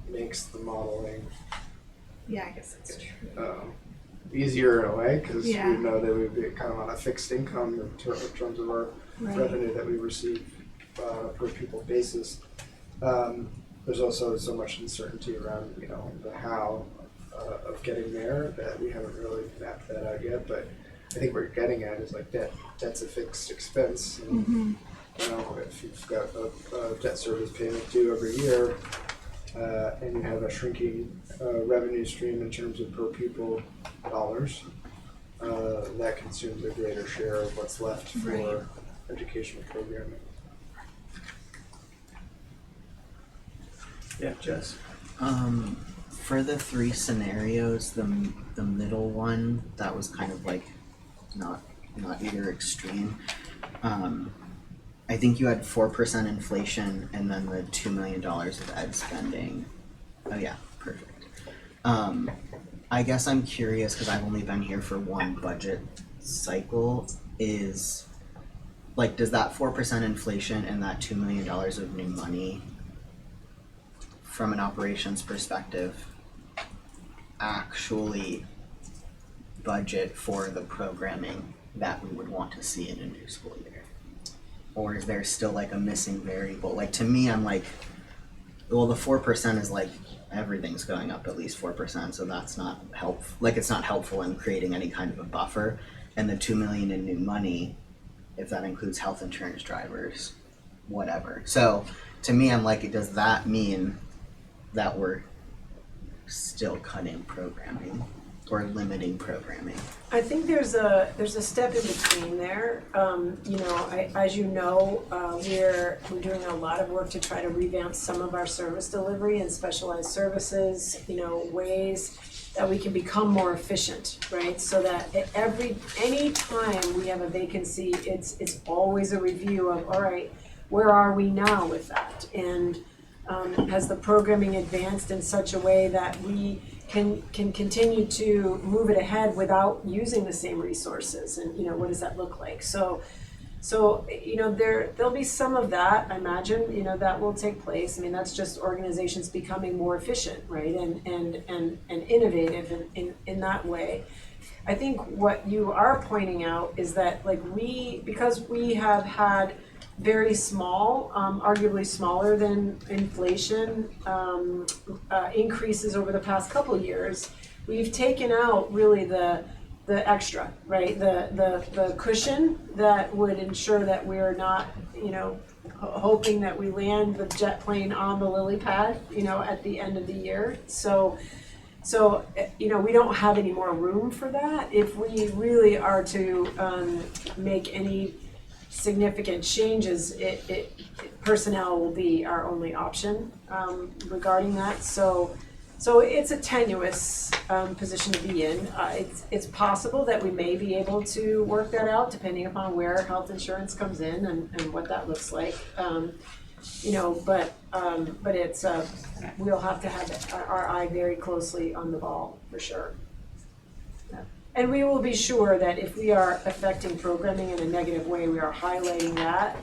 makes the modeling Yeah, I guess that's true. easier in a way, because Yeah. we know that we'd be kind of on a fixed income in terms of our Right. revenue that we receive per pupil basis. There's also so much uncertainty around the how of getting there that we haven't really mapped that out yet. But I think what you're getting at is like debt's a fixed expense. And, if you've got a debt service payment due every year, and you have a shrinking revenue stream in terms of per pupil dollars, that consumes a greater share of what's left for educational programming. Yeah, Jess. For the 3 scenarios, the middle one, that was kind of like not either extreme. I think you had 4% inflation and then the $2 million of ed spending. Oh yeah, perfect. I guess I'm curious, because I've only been here for one budget cycle, is like, does that 4% inflation and that $2 million of new money, from an operations perspective, actually budget for the programming that we would want to see in a new school year? Or is there still like a missing variable? Like, to me, I'm like, well, the 4% is like everything's going up at least 4%, so that's not helpful. Like, it's not helpful in creating any kind of a buffer. And the $2 million in new money, if that includes health insurance, drivers, whatever. So to me, I'm like, does that mean that we're still cutting programming or limiting programming? I think there's a step in between there. As you know, we're doing a lot of work to try to revamp some of our service delivery and specialized services, ways that we can become more efficient, right? So that any time we have a vacancy, it's always a review of, all right, where are we now with that? And has the programming advanced in such a way that we can continue to move it ahead without using the same resources? And what does that look like? So there'll be some of that, I imagine, that will take place. I mean, that's just organizations becoming more efficient, right? And innovative in that way. I think what you are pointing out is that, like, because we have had very small, arguably smaller than inflation increases over the past couple of years, we've taken out really the extra, right? The cushion that would ensure that we're not, hoping that we land the jet plane on the lily pad, at the end of the year. So we don't have any more room for that. If we really are to make any significant changes, personnel will be our only option regarding that. So it's a tenuous position to be in. It's possible that we may be able to work that out depending upon where health insurance comes in and what that looks like. But it's we'll have to have our eye very closely on the ball for sure. And we will be sure that if we are affecting programming in a negative way, we are highlighting that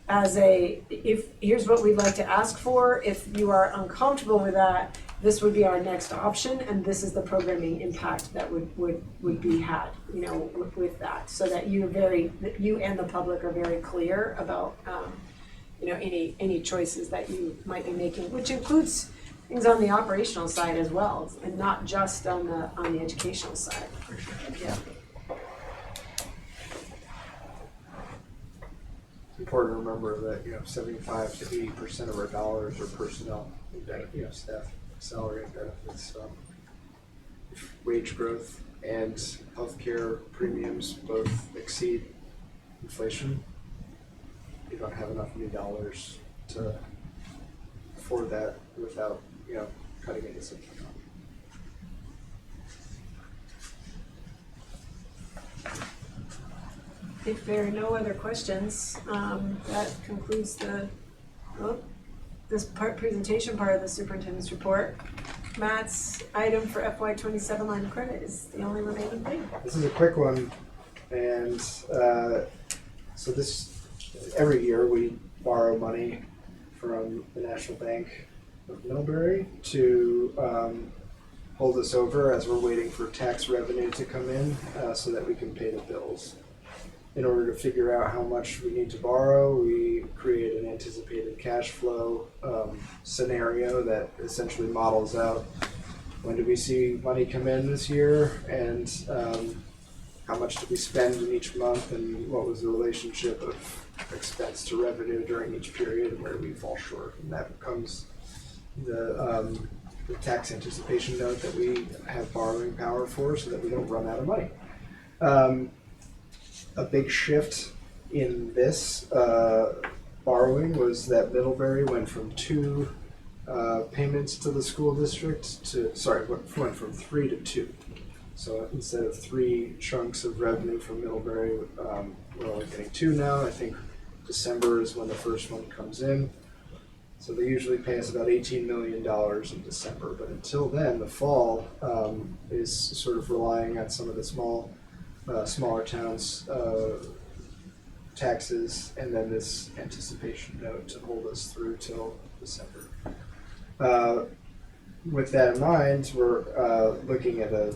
as here's what we'd like to ask for. If you are uncomfortable with that, this would be our next option, and this is the programming impact that would be had, with that, so that you and the public are very clear about, any choices that you might be making, which includes things on the operational side as well, and not just on the educational side. For sure. Yeah. It's important to remember that 75 to 80% of our dollars are personnel, staff, salary and benefits. If wage growth and healthcare premiums both exceed inflation, you don't have enough new dollars to afford that without cutting into something. If there are no other questions, that concludes this presentation part of the superintendent's report. Matt's item for FY27 line of credit is the only remaining thing. This is a quick one, and so every year we borrow money from the National Bank of Middlebury to hold us over as we're waiting for tax revenue to come in so that we can pay the bills. In order to figure out how much we need to borrow, we create an anticipated cash flow scenario that essentially models out when do we see money come in this year, and how much did we spend in each month, and what was the relationship of expense to revenue during each period, and where do we fall short. And that becomes the tax anticipation note that we have borrowing power for, so that we don't run out of money. A big shift in this borrowing was that Middlebury went from 2 payments to the school district went from 3 to 2. So instead of 3 chunks of revenue from Middlebury, we're only getting 2 now. I think December is when the first one comes in. So they usually pay us about $18 million in December. But until then, the fall is sort of relying on some of the smaller towns' taxes, and then this anticipation note to hold us through till December. With that in mind, we're looking at a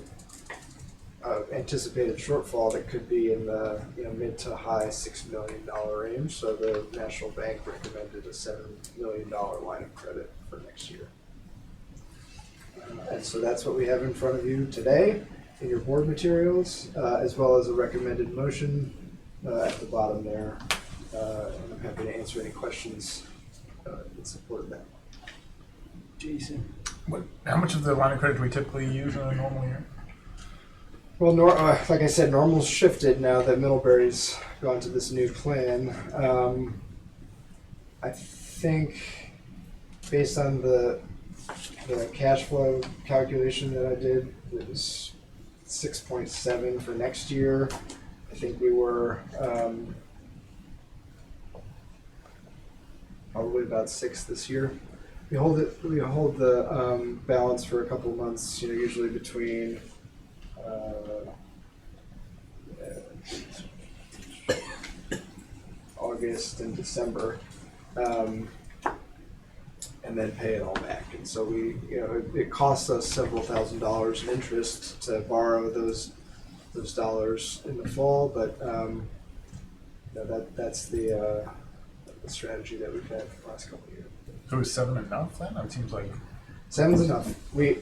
anticipated shortfall that could be in the mid to high $6 million range. So the National Bank recommended a $7 million line of credit for next year. And so that's what we have in front of you today in your board materials, as well as a recommended motion at the bottom there. And I'm happy to answer any questions in support of that. Jason. How much of the line of credit do we typically use in a normal year? Well, like I said, normal's shifted now that Middlebury's gone to this new plan. I think based on the cash flow calculation that I did, it was 6.7 for next year. I think we were probably about 6 this year. We hold the balance for a couple months, usually between August and December, and then pay it all back. And so it costs us several $1,000s in interest to borrow those dollars in the fall, but that's the strategy that we've had for the last couple of years. So is 7 enough then? It seems like 7's enough. We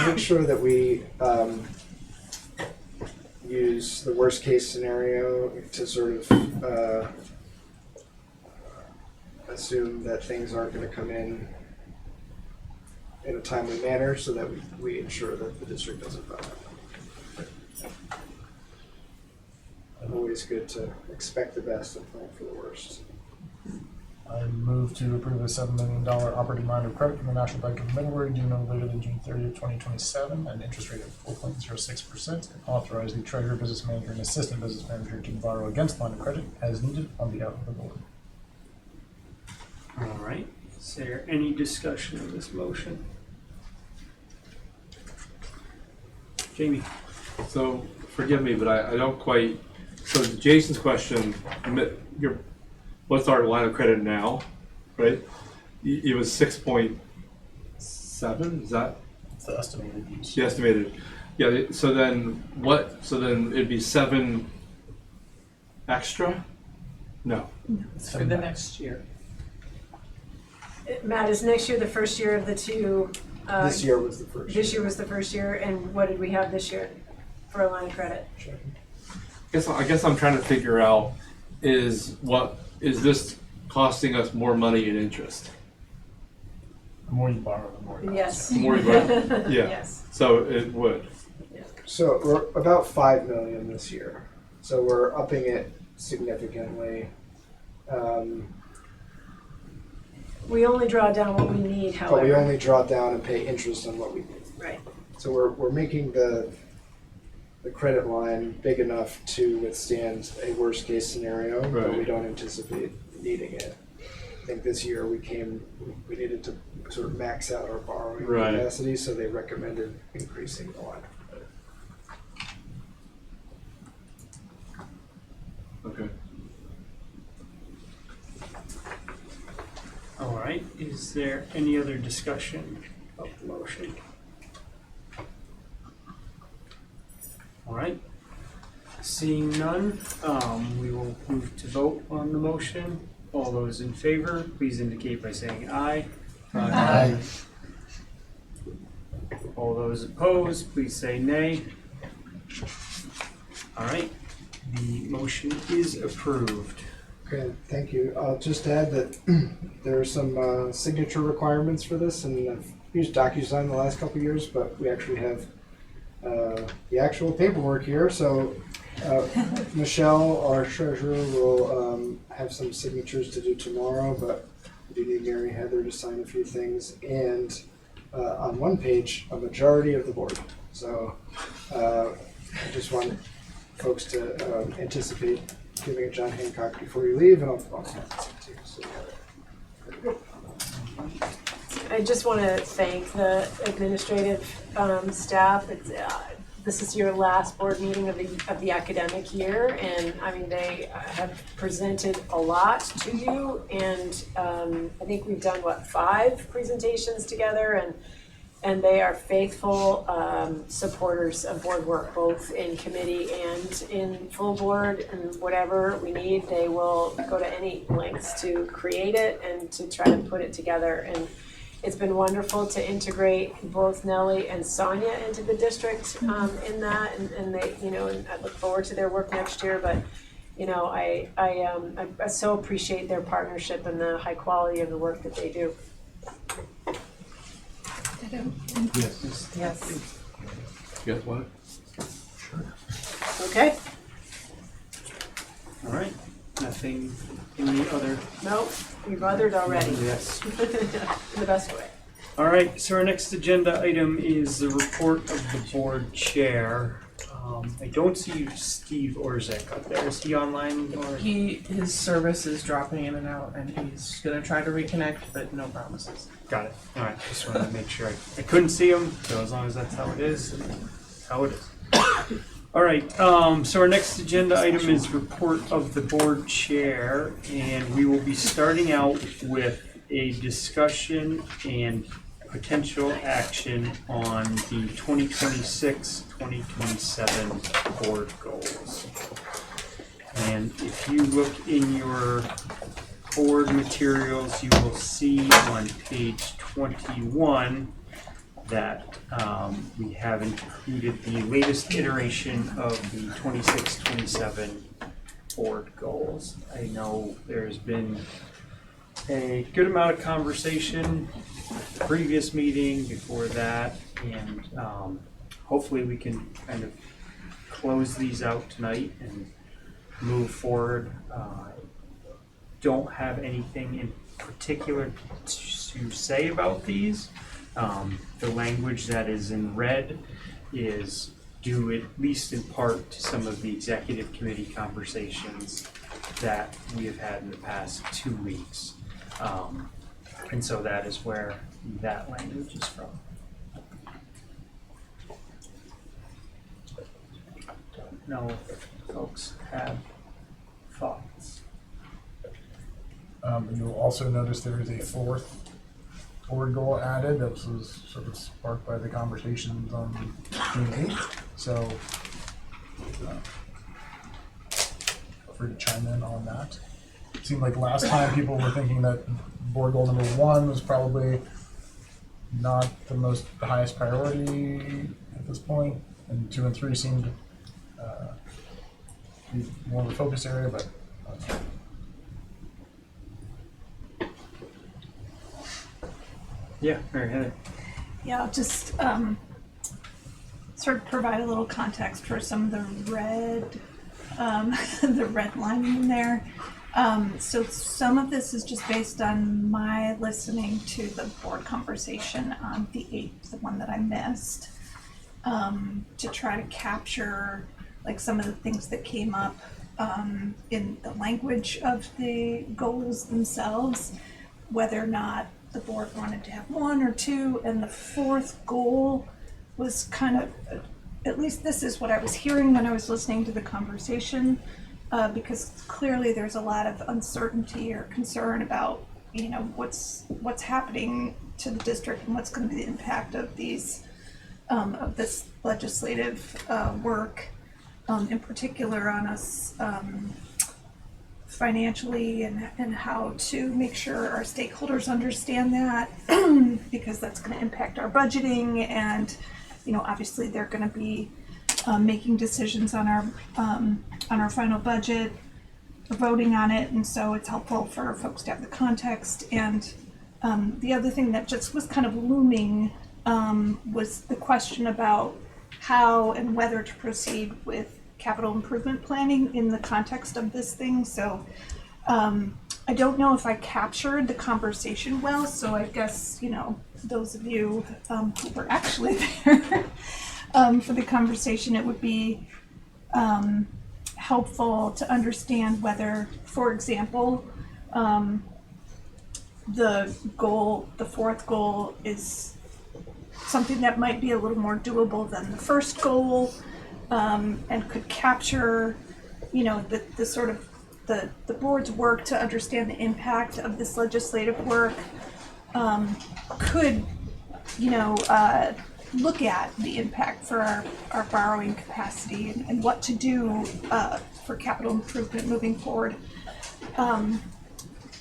make sure that we use the worst case scenario to sort of assume that things aren't going to come in a timely manner, so that we ensure that the district doesn't run out. Always good to expect the best and plan for the worst. I move to approve a $7 million operating line of credit from the National Bank of Middlebury due no later than June 30th, 2027, at an interest rate of 4.06%, and authorize the treasurer, business manager, and assistant business manager to borrow against line of credit as needed on behalf of the board. All right. Is there any discussion of this motion? Jamie. So forgive me, but I don't quite. So Jason's question, what's our line of credit now, right? It was 6.7. Is that? It's the estimated use. The estimated. Yeah. So then what? So then it'd be 7 extra. No. It's for the next year. Matt, is next year the first year of the two? This year was the first. This year was the first year, and what did we have this year for a line of credit? I guess I'm trying to figure out is this costing us more money in interest? The more you borrow, the more it costs. Yes. The more you borrow. Yeah. Yes. So it would. So we're about $5 million this year. So we're upping it significantly. We only draw down what we need, however. But we only draw down and pay interest on what we need. Right. So we're making the credit line big enough to withstand a worst case scenario, but Right. we don't anticipate needing it. I think this year we needed to sort of max out our borrowing Right. capacity, so they recommended increasing the line of credit. Okay. All right. Is there any other discussion of the motion? All right. Seeing none, we will move to vote on the motion. All those in favor, please indicate by saying aye. Aye. All those opposed, please say nay. All right. The motion is approved. Okay, thank you. I'll just add that there are some signature requirements for this, and I've used DocuSign the last couple of years, but we actually have the actual paperwork here. So Michelle, our treasurer, will have some signatures to do tomorrow, but we do need Mary Heather to sign a few things, and on one page, a majority of the board. So I just want folks to anticipate giving it John Hancock before you leave, and I'll pass it to you. So, I just want to thank the administrative staff. this is your last board meeting of the academic year, and I mean, they have presented a lot to you, and I think we've done, 5 presentations together, and they are faithful supporters of board work, both in committee and in full board, and whatever we need, they will go to any lengths to create it and to try to put it together. And it's been wonderful to integrate both Nellie and Sonia into the district in that, and they, you know, and I look forward to their work next year. But you know, I so appreciate their partnership and the high quality of the work that they do. Yes. Yes. You guys want it? Okay? All right, nothing, any other? Nope, we've othered already. Yes. In the best way. All right, so our next agenda item is the report of the board chair. I don't see Steve Orzek up there. Is he online or? His service is dropping in and out, and he's gonna try to reconnect, but no promises. Got it. All right, just wanted to make sure. I couldn't see him, so as long as that's how it is, that's how it is. All right, so our next agenda item is report of the board chair, and we will be starting out with a discussion and potential action on the 2026-2027 board goals. And if you look in your board materials, you will see on page 21 that we have included the latest iteration of the 26-27 board goals. I know there's been a good amount of conversation the previous meeting, before that, and hopefully we can kind of close these out tonight and move forward. Don't have anything in particular to say about these. The language that is in red is due at least in part to some of the executive committee conversations that we have had in the past 2 weeks. And so that is where that language is from. Don't know if folks have thoughts. You'll also notice there is a 4th board goal added. That was sort of sparked by the conversations on June 8th. So feel free to chime in on that. It seemed like last time people were thinking that board goal number 1 was probably not the highest priority at this point, and 2 and 3 seemed to be more of a focus area, but Yeah, Mary Heather. Yeah, I'll just sort of provide a little context for some of the red, the red line in there. So some of this is just based on my listening to the board conversation on the 8th, the one that I missed, to try to capture like some of the things that came up in the language of the goals themselves, whether or not the board wanted to have 1 or 2, and the 4th goal was kind of, at least this is what I was hearing when I was listening to the conversation, because clearly there's a lot of uncertainty or concern about, you know, what's happening to the district and what's going to be the impact of these, of this legislative work, in particular on us financially, and how to make sure our stakeholders understand that, because that's going to impact our budgeting, and you know, obviously they're going to be making decisions on our final budget, voting on it, and so it's helpful for folks to have the context. And the other thing that just was kind of looming was the question about how and whether to proceed with capital improvement planning in the context of this thing. So I don't know if I captured the conversation well, so I guess, you know, those of you who were actually there for the conversation, it would be helpful to understand whether, for example, the 4th goal is something that might be a little more doable than the first goal, and could capture, the sort of the board's work to understand the impact of this legislative work, could, look at the impact for our borrowing capacity and what to do for capital improvement moving forward.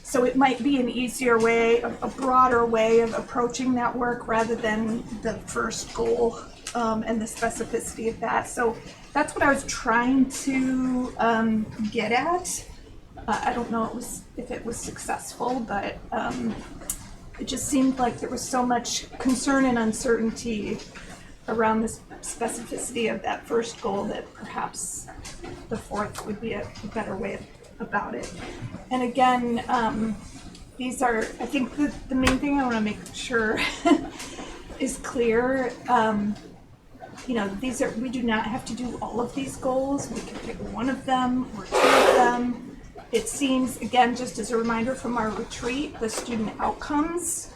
So it might be an easier way, a broader way of approaching that work rather than the first goal and the specificity of that. So that's what I was trying to get at. I don't know if it was successful, but it just seemed like there was so much concern and uncertainty around the specificity of that first goal that perhaps the fourth would be a better way about it. And again, these are, I think the main thing I want to make sure is clear. These are, we do not have to do all of these goals. We can pick one of them or two of them. It seems, again, just as a reminder from our retreat, the student outcomes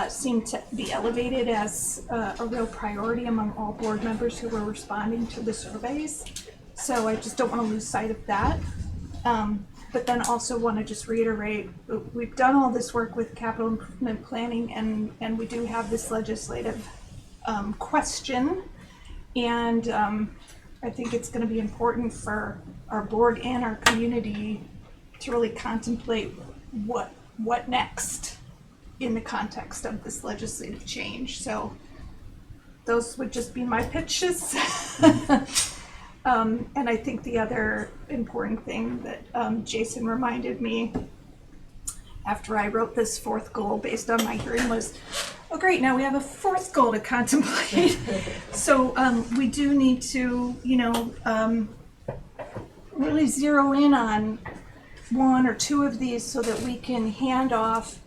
seem to be elevated as a real priority among all board members who were responding to the surveys. So I just don't want to lose sight of that. But then also want to just reiterate, we've done all this work with capital improvement planning, and we do have this legislative question. And I think it's going to be important for our board and our community to really contemplate what next in the context of this legislative change. So those would just be my pitches. And I think the other important thing that Jason reminded me after I wrote this fourth goal based on my hearing was, oh great, now we have a fourth goal to contemplate. So we do need to, really zero in on one or two of these so that we can hand off,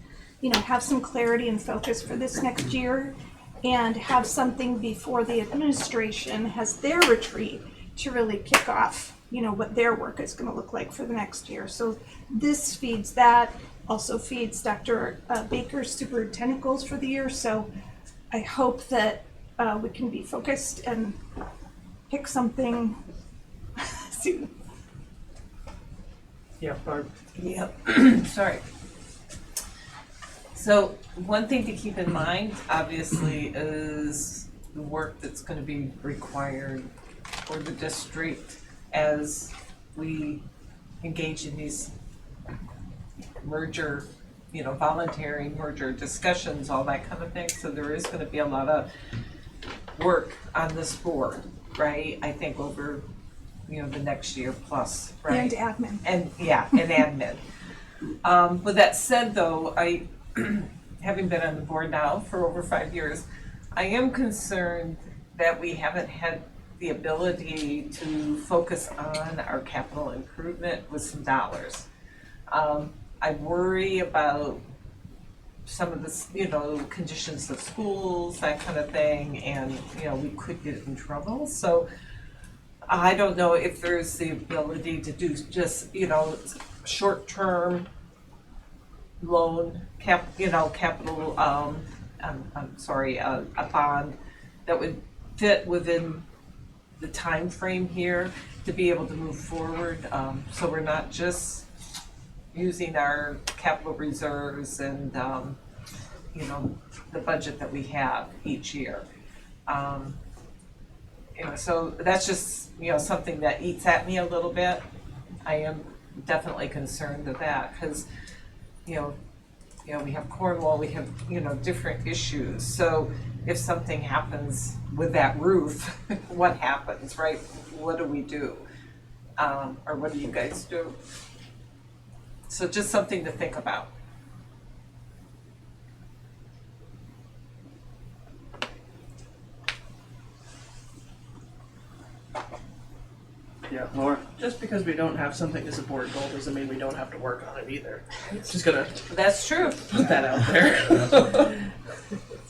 have some clarity and focus for this next year, and have something before the administration has their retreat to really kick off, what their work is going to look like for the next year. So this feeds that, also feeds Dr. Baker's superintendent goals for the year. So I hope that we can be focused and pick something soon. Yeah, Barb. Yep. Sorry. So one thing to keep in mind, obviously, is the work that's going to be required for the district as we engage in these merger, voluntary merger discussions, all that kind of thing. So there is going to be a lot of work on this board, right? I think over, the next year plus, right? And admin. And admin. With that said, though, I, having been on the board now for over 5 years, I am concerned that we haven't had the ability to focus on our capital improvement with some dollars. I worry about some of the, conditions of schools, that kind of thing, and, we could get in trouble. So I don't know if there's the ability to do just, short-term loan capital, a bond that would fit within the time frame here to be able to move forward. So we're not just using our capital reserves and, the budget that we have each year. So that's just, something that eats at me a little bit. I am definitely concerned of that because, we have Cornwall, we have, different issues. So if something happens with that roof, what happens, right? What do we do? Or what do you guys do? So just something to think about. Yeah, Laura. Just because we don't have something as a board goal doesn't mean we don't have to work on it either. Just gonna That's true. put that out there.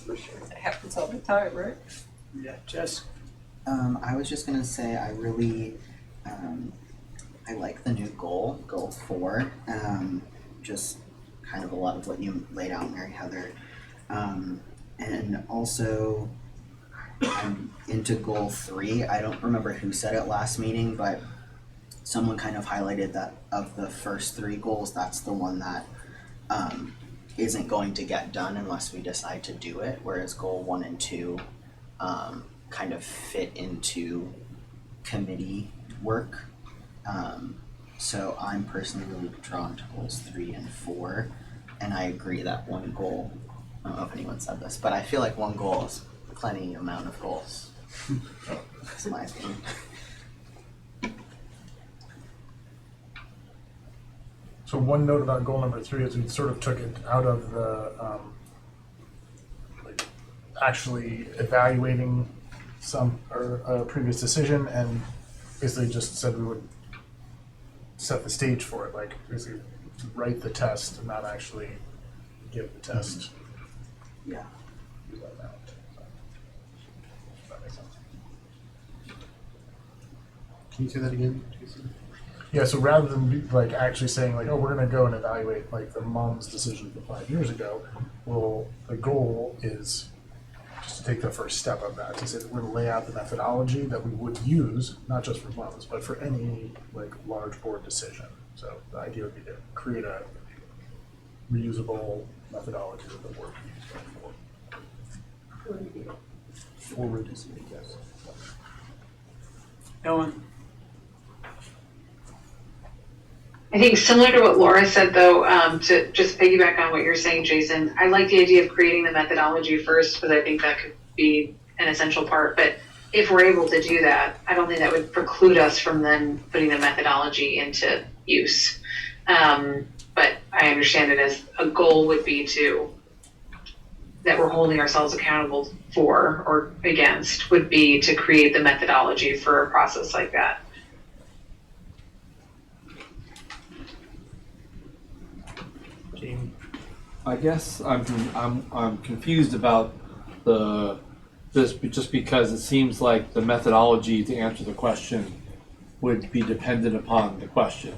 It happens all the time, right? Yeah, Jess. I was just gonna say I really I like the new goal 4. Just kind of a lot of what you laid out, Mary Heather. And also, I'm into goal 3. I don't remember who said it last meeting, but someone kind of highlighted that of the first 3 goals, that's the one that isn't going to get done unless we decide to do it, whereas goal 1 and 2 kind of fit into committee work. So I'm personally really drawn to goals 3 and 4, and I agree that one goal, I don't know if anyone said this, but I feel like one goal is plenty amount of goals. That's my opinion. So one note about goal number 3 is we sort of took it out of the like actually evaluating some or a previous decision, and basically just said we would set the stage for it, like basically write the test and not actually give the test. Yeah. Use that amount. So, if that makes sense. Can you say that again, Jason? Yeah, so rather than like actually saying like, oh, we're gonna go and evaluate like the mom's decision from 5 years ago, well, the goal is just to take the first step of that, to say that we're gonna lay out the methodology that we would use, not just for moms, but for any like large board decision. So the idea would be to create a reusable methodology that the board can use going forward. For reducing the guess. Ellen? I think similar to what Laura said, though, to just piggyback on what you're saying, Jason, I like the idea of creating the methodology first, because I think that could be an essential part. But if we're able to do that, I don't think that would preclude us from then putting the methodology into use. But I understand it as a goal would be that we're holding ourselves accountable for or against would be to create the methodology for a process like that. I guess I'm confused about this just because it seems like the methodology to answer the question would be dependent upon the question.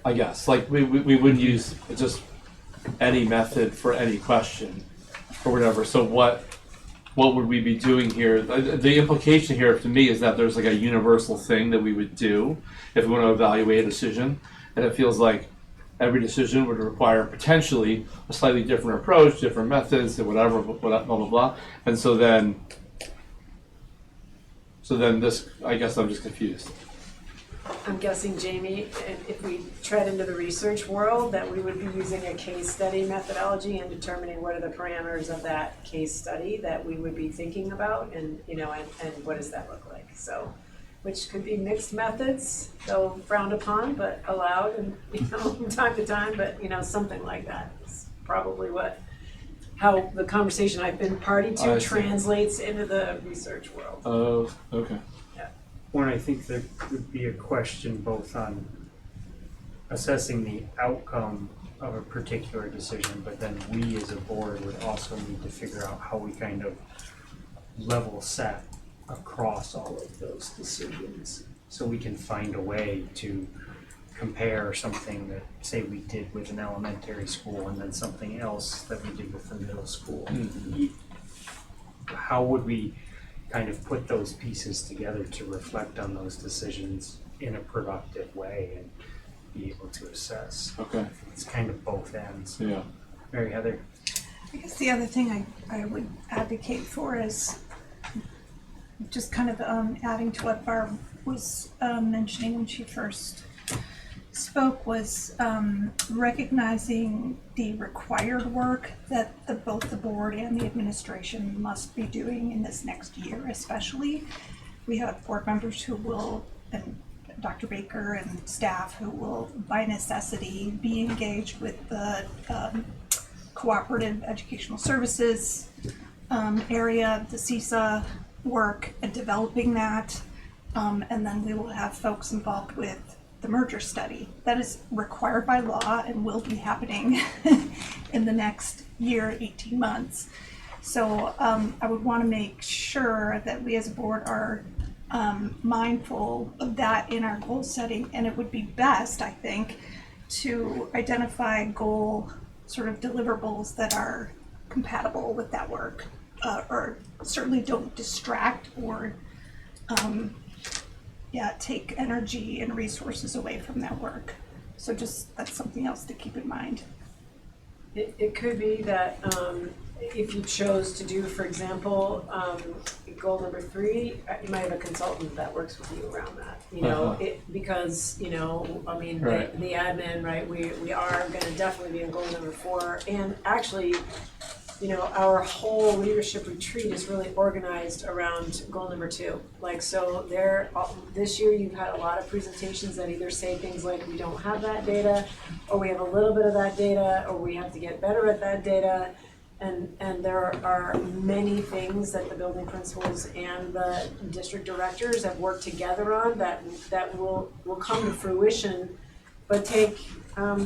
I guess like we wouldn't use just any method for any question or whatever. So what would we be doing here? The implication here to me is that there's like a universal thing that we would do if we want to evaluate a decision, and it feels like every decision would require potentially a slightly different approach, different methods, and whatever, blah, blah, blah. And so then this, I guess I'm just confused. I'm guessing, Jamie, if we tread into the research world, that we would be using a case study methodology and determining what are the parameters of that case study that we would be thinking about, and and what does that look like? So, which could be mixed methods, though frowned upon, but allowed, and from time to time, but something like that is probably how the conversation I've been party to translates into the research world. Oh, okay. One, I think there would be a question both on assessing the outcome of a particular decision, but then we as a board would also need to figure out how we kind of level set across all of those decisions, so we can find a way to compare something that, say, we did with an elementary school and then something else that we did with the middle school. Mm-hmm. How would we kind of put those pieces together to reflect on those decisions in a productive way and be able to assess? Okay. It's kind of both ends. Yeah. Mary Heather? I guess the other thing I would advocate for is just kind of adding to what Barb was mentioning when she first spoke, was recognizing the required work that both the board and the administration must be doing in this next year especially. We have board members who will, and Dr. Baker and staff who will by necessity be engaged with the cooperative educational services area, the CISA work, and developing that, and then we will have folks involved with the merger study. That is required by law and will be happening in the next year, 18 months. So I would want to make sure that we as a board are mindful of that in our goal setting, and it would be best, I think, to identify goal sort of deliverables that are compatible with that work, or certainly don't distract or take energy and resources away from that work. So just, that's something else to keep in mind. It could be that if you chose to do, for example, goal number 3, you might have a consultant that works with you around that. You know, because I mean, Right. the admin, right? We are going to definitely be in goal number 4, and actually, our whole leadership retreat is really organized around goal number 2. Like, so this year you've had a lot of presentations that either say things like we don't have that data, or we have a little bit of that data, or we have to get better at that data. And there are many things that the building principals and the district directors have worked together on that will come to fruition, but take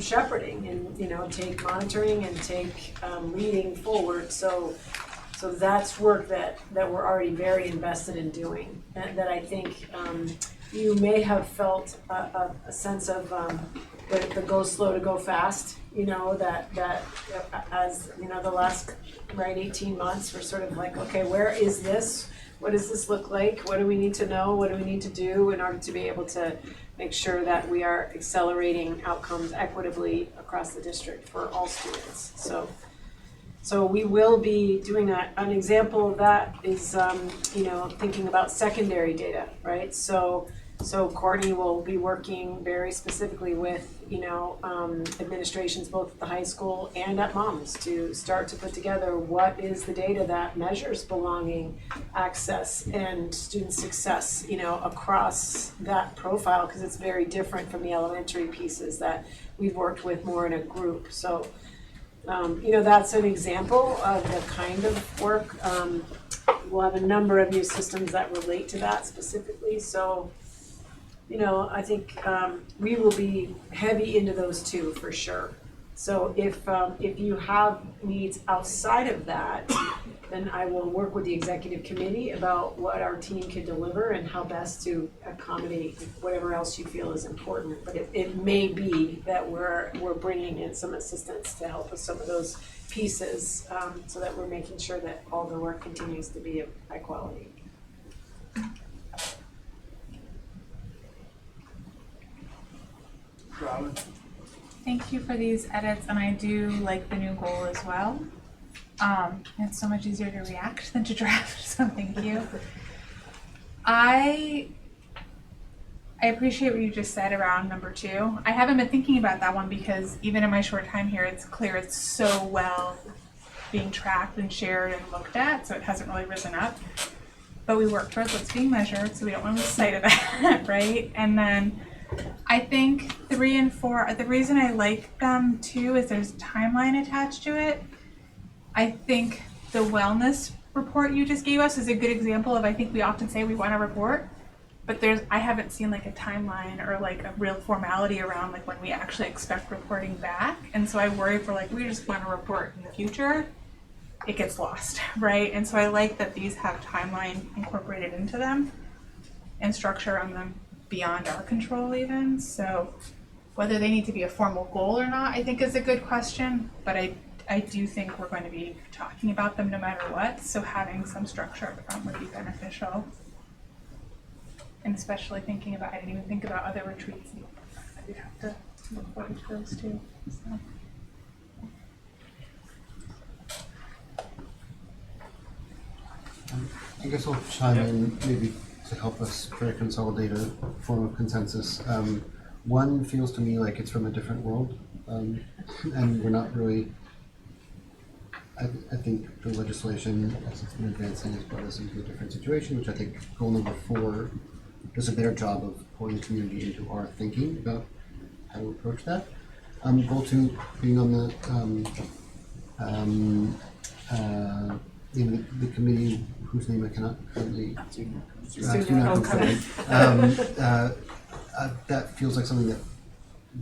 shepherding and take monitoring and take leading forward. So that's work that we're already very invested in doing. That I think you may have felt a sense of the go slow to go fast. That as the last 18 months we're sort of like, okay, where is this? What does this look like? What do we need to know? What do we need to do in order to be able to make sure that we are accelerating outcomes equitably across the district for all students? So we will be doing that. An example of that is thinking about secondary data, right? So Courtney will be working very specifically with administrations both at the high school and at MOMS to start to put together what is the data that measures belonging, access, and student success across that profile, because it's very different from the elementary pieces that we've worked with more in a group. So that's an example of the kind of work. We'll have a number of new systems that relate to that specifically. So I think we will be heavy into those two for sure. So if you have needs outside of that, then I will work with the executive committee about what our team can deliver and how best to accommodate whatever else you feel is important. But it may be that we're bringing in some assistance to help with some of those pieces, so that we're making sure that all the work continues to be of high quality. Robin? Thank you for these edits, and I do like the new goal as well. It's so much easier to react than to draft, so thank you. I appreciate what you just said around number 2. I haven't been thinking about that one because even in my short time here, it's clear it's so well being tracked and shared and looked at, so it hasn't really risen up. But we work towards what's being measured, so we don't want to lose sight of that, right? And then I think 3 and 4, the reason I like them too is there's a timeline attached to it. I think the wellness report you just gave us is a good example of, I think we often say we want a report, but I haven't seen like a timeline or like a real formality around like when we actually expect reporting back. And so I worry if we're like, we just want to report in the future, it gets lost, right? And so I like that these have timeline incorporated into them and structure on them beyond our control even. So whether they need to be a formal goal or not, I think is a good question, but I do think we're going to be talking about them no matter what, so having some structure up front would be beneficial. And especially thinking about, I didn't even think about other retreats that we'd have to look forward to those too. So. I guess I'll chime in maybe to help us try to consolidate a form of consensus. One feels to me like it's from a different world, and we're not really, I think the legislation as it's been advancing has brought us into a different situation, which I think goal number 4 does a better job of pulling the community into our thinking about how to approach that. Goal 2 being on the committee whose name I cannot currently that feels like something that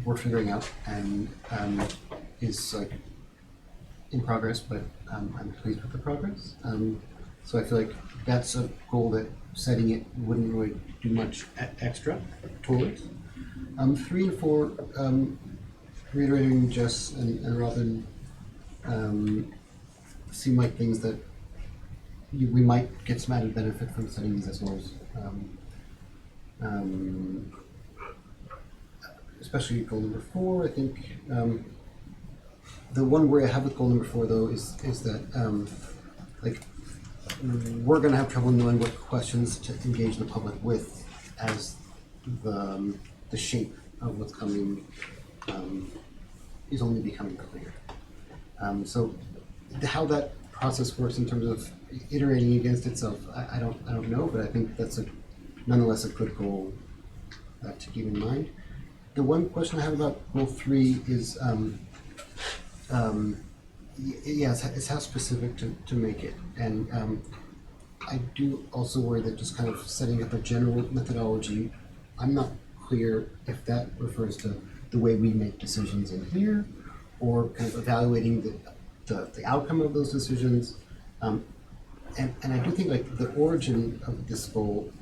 we're figuring out and is like in progress, but I'm pleased with the progress. So I feel like that's a goal that setting it wouldn't really do much extra towards. 3 and 4, reiterating Jess and Robin, seem like things that we might get some added benefit from setting these as goals. Especially goal number 4, I think. The one worry I have with goal number 4 though is that like we're going to have trouble knowing what questions to engage the public with as the shape of what's coming is only becoming clear. So how that process works in terms of iterating against itself, I don't know, but I think that's nonetheless a good goal to keep in mind. The one question I have about goal 3 is, it's how specific to make it. And I do also worry that just kind of setting up a general methodology, I'm not clear if that refers to the way we make decisions in here, or kind of evaluating the outcome of those decisions. And I do think like the origin of this goal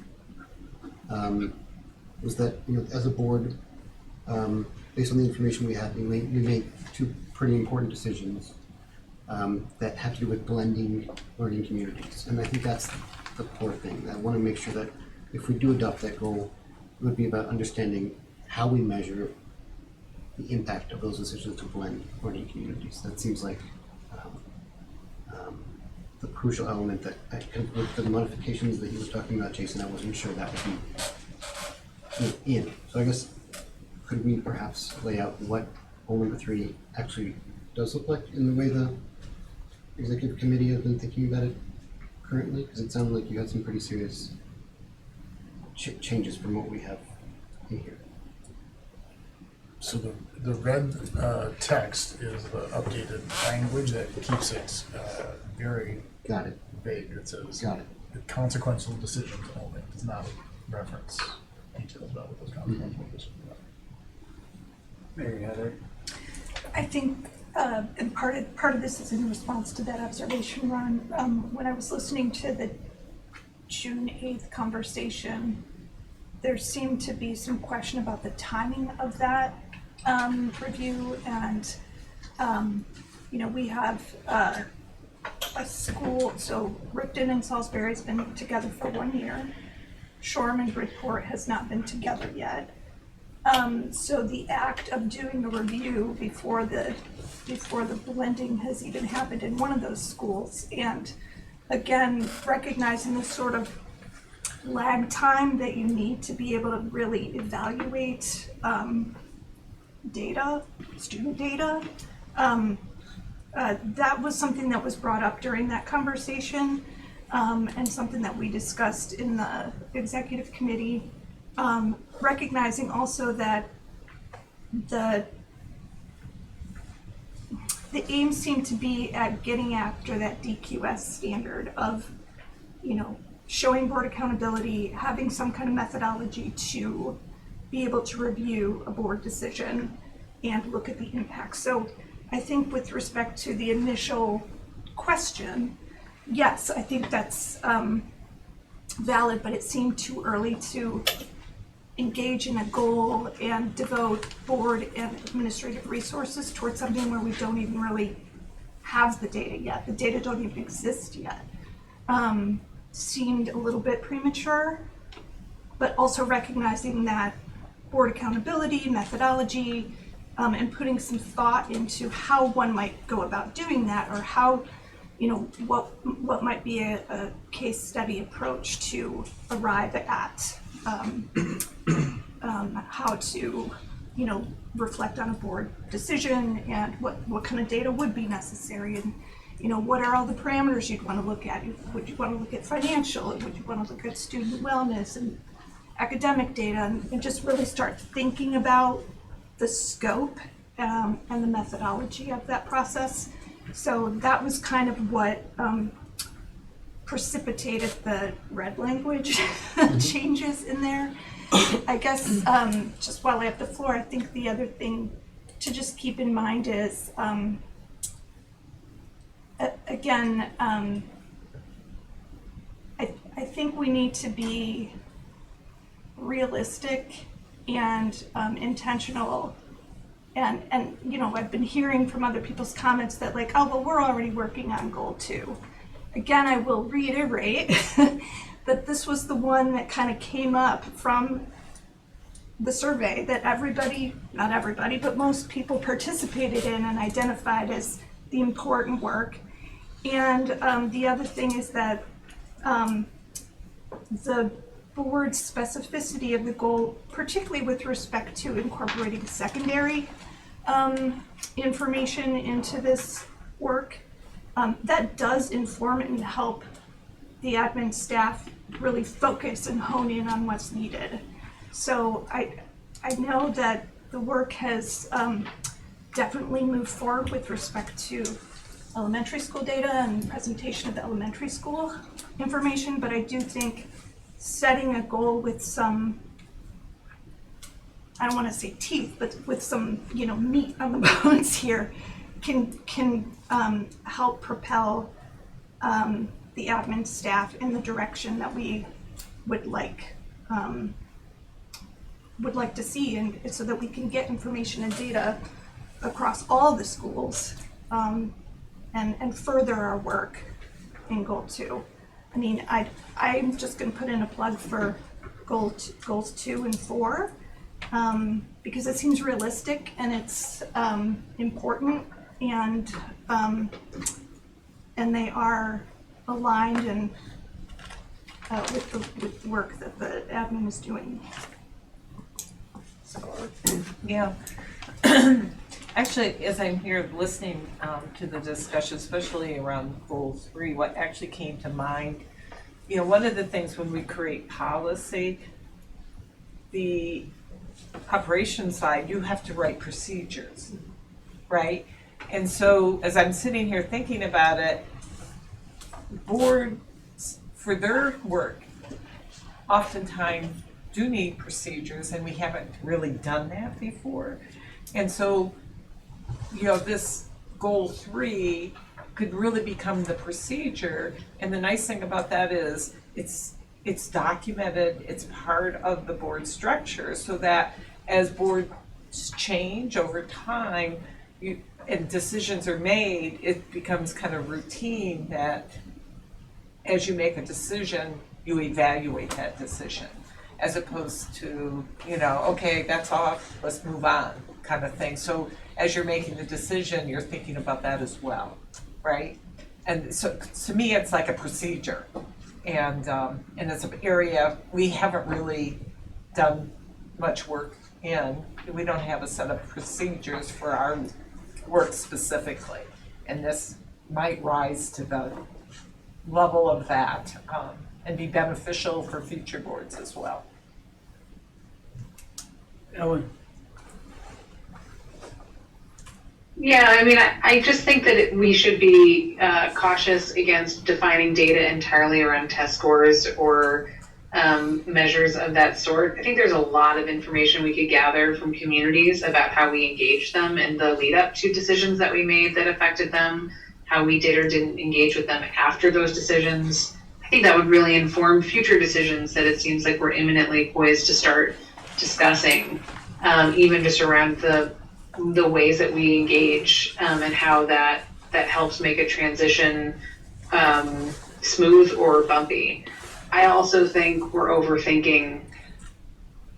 was that, as a board, based on the information we had, we made 2 pretty important decisions that have to do with blending learning communities. And I think that's the core thing. I want to make sure that if we do adopt that goal, it would be about understanding how we measure the impact of those decisions to blend learning communities. That seems like the crucial element that with the modifications that you were talking about, Jason, I wasn't sure that would be in. So I guess, could we perhaps lay out what goal number 3 actually does look like in the way the executive committee has been thinking about it currently? Because it sounded like you had some pretty serious changes from what we have in here. So the red text is the updated language that keeps it very vague. It says consequential decisions only. It does not reference details about what those consequential decisions are. Mary Heather. I think, and part of this is in response to that observation, Ron. When I was listening to the June 8th conversation, there seemed to be some question about the timing of that review, and we have a school. So Ripton and Salisbury has been together for 1 year. Shoreham and Repot has not been together yet. So the act of doing a review before the blending has even happened in one of those schools, and again, recognizing the sort of lag time that you need to be able to really evaluate student data. That was something that was brought up during that conversation, and something that we discussed in the executive committee. Recognizing also that the aim seemed to be at getting after that DQS standard of, showing board accountability, having some kind of methodology to be able to review a board decision and look at the impact. So I think with respect to the initial question, yes, I think that's valid, but it seemed too early to engage in a goal and devote board and administrative resources towards something where we don't even really have the data yet. The data don't even exist yet. Seemed a little bit premature, but also recognizing that board accountability, methodology, and putting some thought into how one might go about doing that, or how, what might be a case study approach to arrive at how to, reflect on a board decision, and what kind of data would be necessary, and what are all the parameters you'd want to look at? Would you want to look at financial? Would you want to look at student wellness and academic data, and just really start thinking about the scope and the methodology of that process? So that was kind of what precipitated the red language changes in there. I guess just while I have the floor, I think the other thing to just keep in mind is, again, I think we need to be realistic and intentional and you know, I've been hearing from other people's comments that like, oh, well, we're already working on goal 2. Again, I will reiterate that this was the one that kind of came up from the survey that everybody, not everybody, but most people participated in and identified as the important work. And the other thing is that the board's specificity of the goal, particularly with respect to incorporating secondary information into this work, that does inform and help the admin staff really focus and hone in on what's needed. So I know that the work has definitely moved forward with respect to elementary school data and presentation of the elementary school information, but I do think setting a goal with some, I don't want to say teeth, but with some, you know, meat on the bones here can help propel the admin staff in the direction that we would like to see, and so that we can get information and data across all the schools and further our work in goal 2. I mean, I'm just going to put in a plug for goals 2 and 4 because it seems realistic and it's important, and they are aligned and with the work that the admin is doing. So, yeah. Actually, as I'm here listening to the discussion, especially around goal 3, what actually came to mind, you know, one of the things when we create policy, the operations side, you have to write procedures, right? And so as I'm sitting here thinking about it, boards for their work oftentimes do need procedures, and we haven't really done that before. And so, you know, this goal 3 could really become the procedure. And the nice thing about that is it's documented, it's part of the board structure, so that as boards change over time and decisions are made, it becomes kind of routine that as you make a decision, you evaluate that decision, as opposed to, you know, okay, that's off, let's move on, kind of thing. So as you're making the decision, you're thinking about that as well, right? And so to me, it's like a procedure, and it's an area we haven't really done much work in. We don't have a set of procedures for our work specifically, and this might rise to the level of that and be beneficial for future boards as well. Ellen? Yeah, I mean, I just think that we should be cautious against defining data entirely around test scores or measures of that sort. I think there's a lot of information we could gather from communities about how we engage them in the lead up to decisions that we made that affected them, how we did or didn't engage with them after those decisions. I think that would really inform future decisions that it seems like we're imminently poised to start discussing, even just around the ways that we engage and how that helps make a transition smooth or bumpy. I also think we're overthinking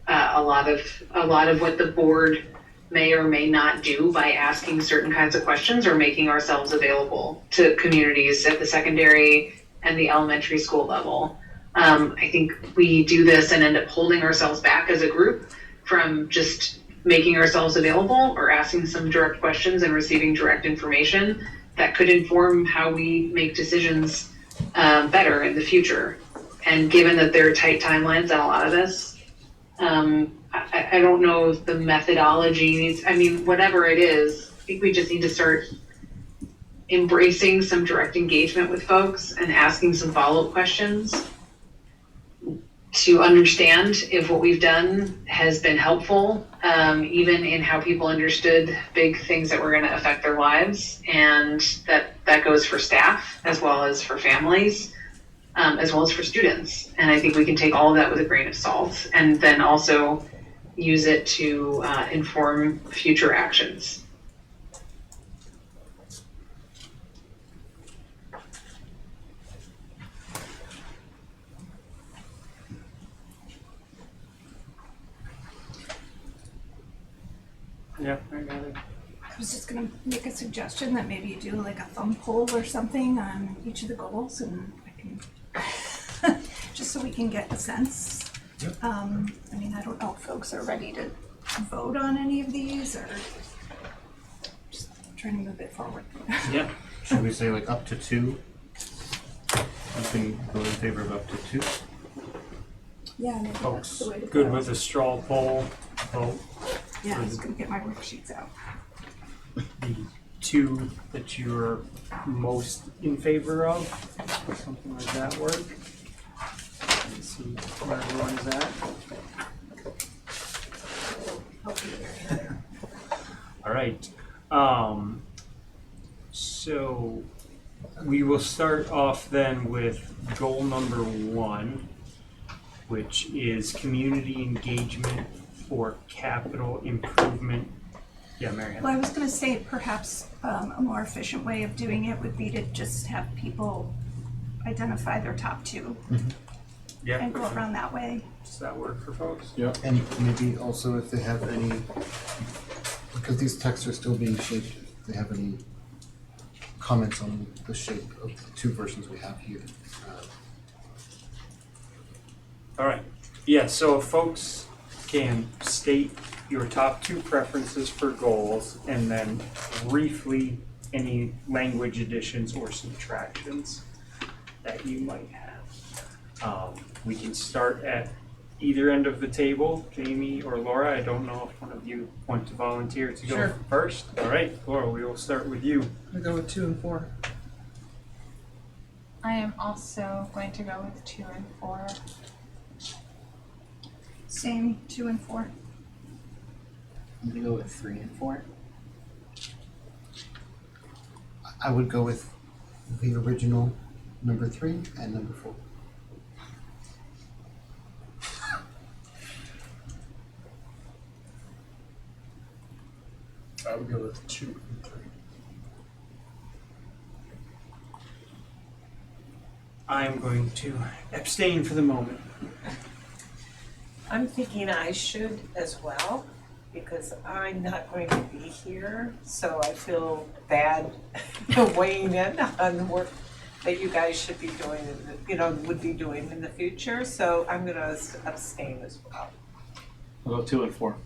a lot of what the board may or may not do by asking certain kinds of questions or making ourselves available to communities at the secondary and the elementary school level. I think we do this and end up holding ourselves back as a group from just making ourselves available or asking some direct questions and receiving direct information that could inform how we make decisions better in the future. And given that there are tight timelines on a lot of this, I don't know if the methodology needs, I mean, whatever it is, I think we just need to start embracing some direct engagement with folks and asking some follow-up questions to understand if what we've done has been helpful, even in how people understood big things that were going to affect their lives. And that goes for staff as well as for families, as well as for students. And I think we can take all of that with a grain of salt, and then also use it to inform future actions. Yeah, I got it. I was just gonna make a suggestion that maybe you do like a thumb poll or something on each of the goals, and I can, just so we can get a sense. Yep. I mean, I don't know if folks are ready to vote on any of these, or just trying to move it forward. Yeah. Should we say like up to 2? You can go in favor of up to 2? Yeah, maybe that's Folks, the way to go. good with a straw poll vote. Yeah, I'm just gonna get my worksheets out. The 2 that you're most in favor of, something like that work. Let's see where everyone's at. All right. So we will start off then with goal number 1, which is community engagement for capital improvement. Yeah, Mary Ann. Well, I was gonna say perhaps a more efficient way of doing it would be to just have people identify their top 2 Yeah. and go around that way. Does that work for folks? Yeah. And maybe also if they have any, because these texts are still being shaped, if they have any comments on the shape of the 2 versions we have here. All right. Yeah, so if folks can state your top 2 preferences for goals and then briefly any language additions or subtractions that you might have. We can start at either end of the table, Jamie or Laura. I don't know if one of you want to volunteer to go Sure. first. All right, Laura, we will start with you. I go with 2 and 4. I am also going to go with 2 and 4. Same, 2 and 4. I'm gonna go with 3 and 4. I would go with the original number 3 and number 4. I would go with 2 and 3. I'm going to abstain for the moment. I'm thinking I should as well, because I'm not going to be here, so I feel bad weighing in on the work that you guys should be doing, would be doing in the future, so I'm gonna abstain as well. I'll go 2 and 4.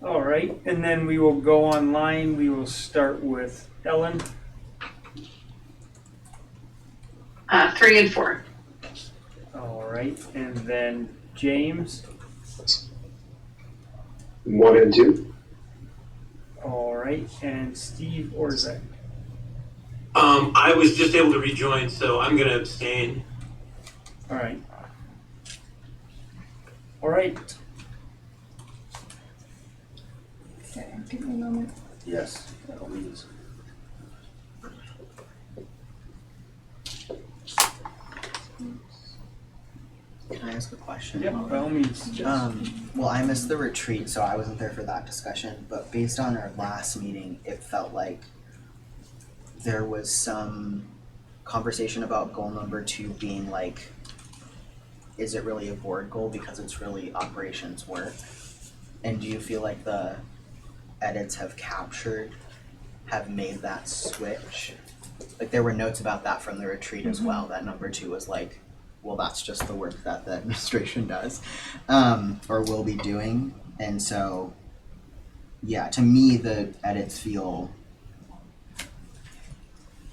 All right, and then we will go online. We will start with Ellen. 3 and 4. All right, and then James. 1 and 2. All right, and Steve Orzek. I was just able to rejoin, so I'm gonna abstain. All right. All right. Okay, give me a moment. Yes, please. Can I ask a question? Yeah, by all means. Well, I missed the retreat, so I wasn't there for that discussion, but based on our last meeting, it felt like there was some conversation about goal number 2 being like, is it really a board goal because it's really operations work? And do you feel like the edits have made that switch? Like there were notes about that from the retreat as well, that number 2 was like, well, that's just the work that the administration does, or will be doing. And so, yeah, to me, the edits feel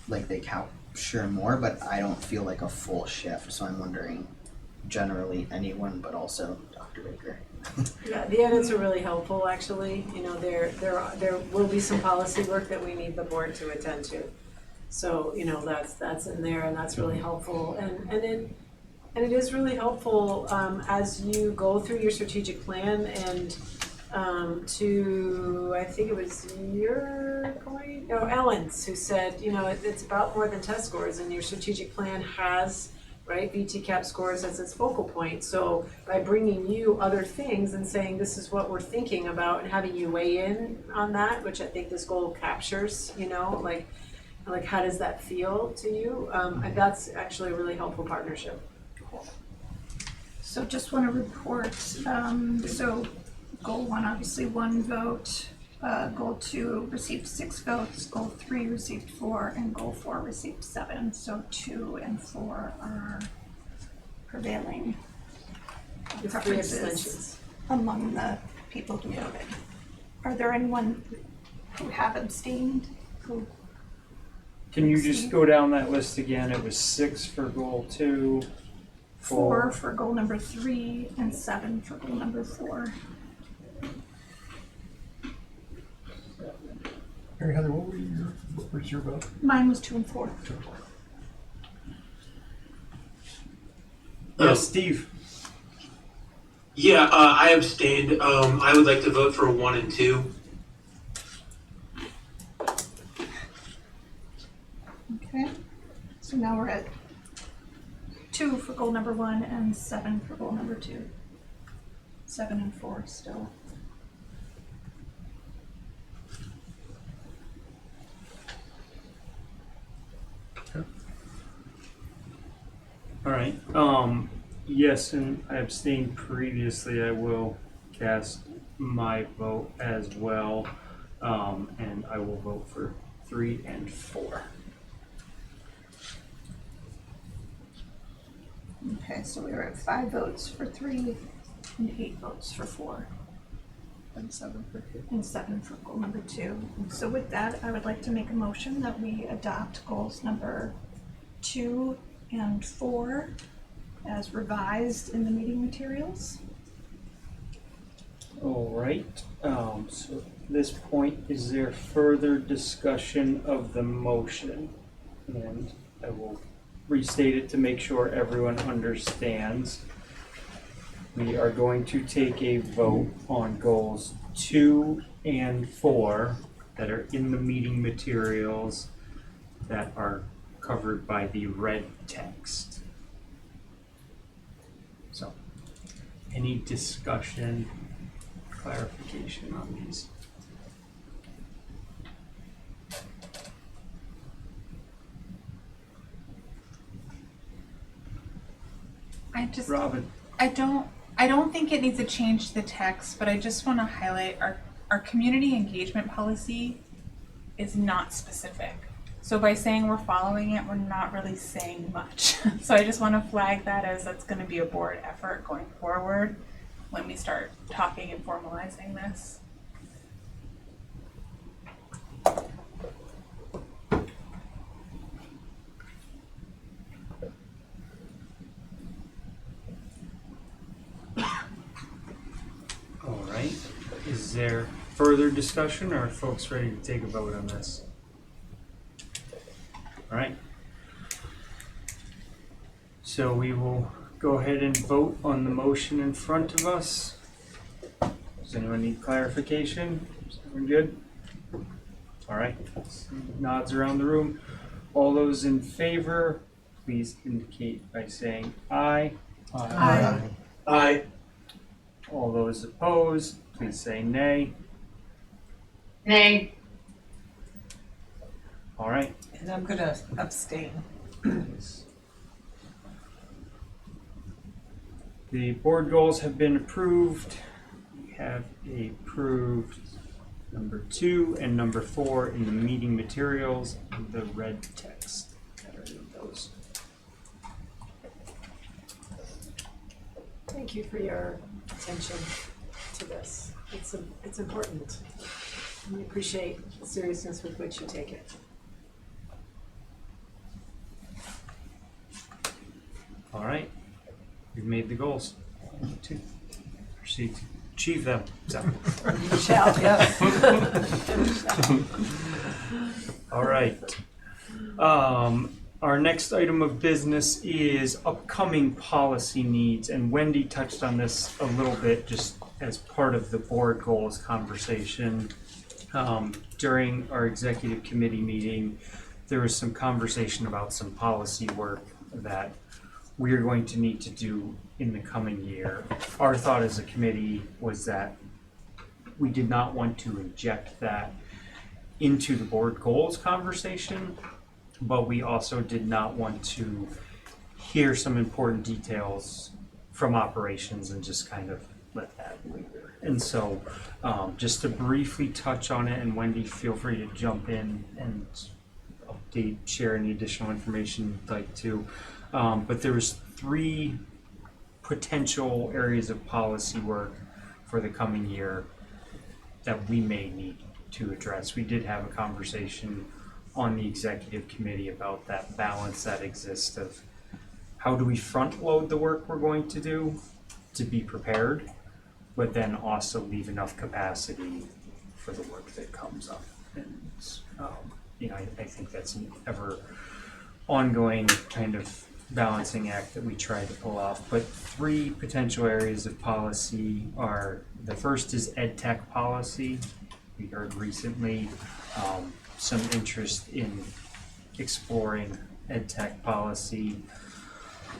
like they capture more, but I don't feel like a full shift. So I'm wondering, generally, anyone, but also Dr. Baker. Yeah, the edits are really helpful, actually. You know, there will be some policy work that we need the board to attend to. So, you know, that's in there, and that's really helpful. And it is really helpful as you go through your strategic plan and to, I think it was your point, Ellen's, who said, you know, it's about more than test scores, and your strategic plan has right? VTCAP scores as its focal point. So by bringing you other things and saying this is what we're thinking about and having you weigh in on that, which I think this goal captures, you know, like how does that feel to you? And that's actually a really helpful partnership. So just want to report, so goal 1, obviously 1 vote, goal 2 received 6 votes, goal 3 received 4, and goal 4 received 7. So 2 and 4 are prevailing With 3 preferences abstentions. among the people who voted. Are there anyone who have abstained? Who? Can you just go down that list again? It was 6 for goal 2, 4 for goal number 3, and 7 for goal number 4. Mary Heather, what was your vote? Mine was 2 and 4. Yes, Steve. Yeah, I abstained. I would like to vote for 1 and 2. Okay, so now we're at 2 for goal number 1 and 7 for goal number 2. 7 and 4 still. All right. Yes, and I abstained previously. I will cast my vote as well, and I will vote for 3 and 4. Okay, so we were at 5 votes for 3 and 8 votes for 4. And 7 for 2. And 7 for goal number 2. So with that, I would like to make a motion that we adopt goals number 2 and 4 as revised in the meeting materials. All right. So at this point, is there further discussion of the motion? And I will restate it to make sure everyone understands. We are going to take a vote on goals 2 and 4 that are in the meeting materials that are covered by the red text. So, any discussion, clarification on these? Robin. I don't think it needs to change the text, but I just want to highlight our community engagement policy is not specific. So by saying we're following it, we're not really saying much. So I just want to flag that as that's going to be a board effort going forward when we start talking and formalizing this. All right. Is there further discussion, or are folks ready to take a vote on this? All right. So we will go ahead and vote on the motion in front of us. Does anyone need clarification? Is everyone good? All right. Nods around the room. All those in favor, please indicate by saying aye. Aye. Aye. All those opposed, please say nay. Nay. All right. And I'm gonna abstain. The board goals have been approved. We have approved number 2 and number 4 in the meeting materials, the red text that are in those. Thank you for your attention to this. It's important. We appreciate the seriousness with which you take it. All right. We've made the goals. To proceed to achieve them. So. You shall, yes. All right. Our next item of business is upcoming policy needs, and Wendy touched on this a little bit just as part of the board goals conversation. During our executive committee meeting, there was some conversation about some policy work that we are going to need to do in the coming year. Our thought as a committee was that we did not want to inject that into the board goals conversation, but we also did not want to hear some important details from operations and just kind of let that linger. And so just to briefly touch on it, and Wendy, feel free to jump in and update, share any additional information you'd like to. But there was 3 potential areas of policy work for the coming year that we may need to address. We did have a conversation on the executive committee about that balance that exists of how do we front load the work we're going to do to be prepared, but then also leave enough capacity for the work that comes up. And I think that's an ever ongoing kind of balancing act that we try to pull off. But 3 potential areas of policy are, the first is ed tech policy. We heard recently some interest in exploring ed tech policy.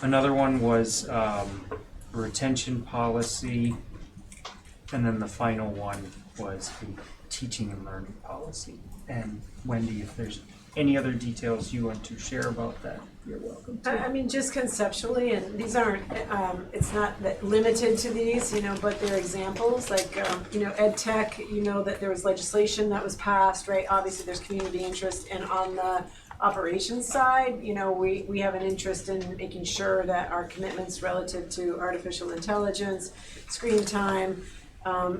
Another one was retention policy. And then the final one was teaching and learning policy. And Wendy, if there's any other details you want to share about that, you're welcome to. I mean, just conceptually, and these aren't, it's not that limited to these, but they're examples, like, ed tech, that there was legislation that was passed, right? Obviously, there's community interest, and on the operations side, we have an interest in making sure that our commitments relative to artificial intelligence, screen time,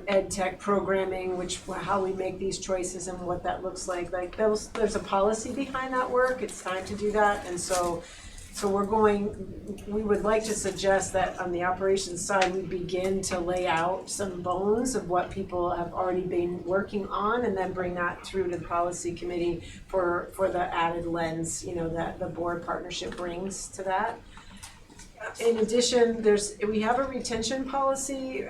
ed tech programming, how we make these choices and what that looks like there's a policy behind that work. It's time to do that, and so we would like to suggest that on the operations side we begin to lay out some bones of what people have already been working on, and then bring that through to the policy committee for the added lens that the board partnership brings to that. In addition, we have a retention policy,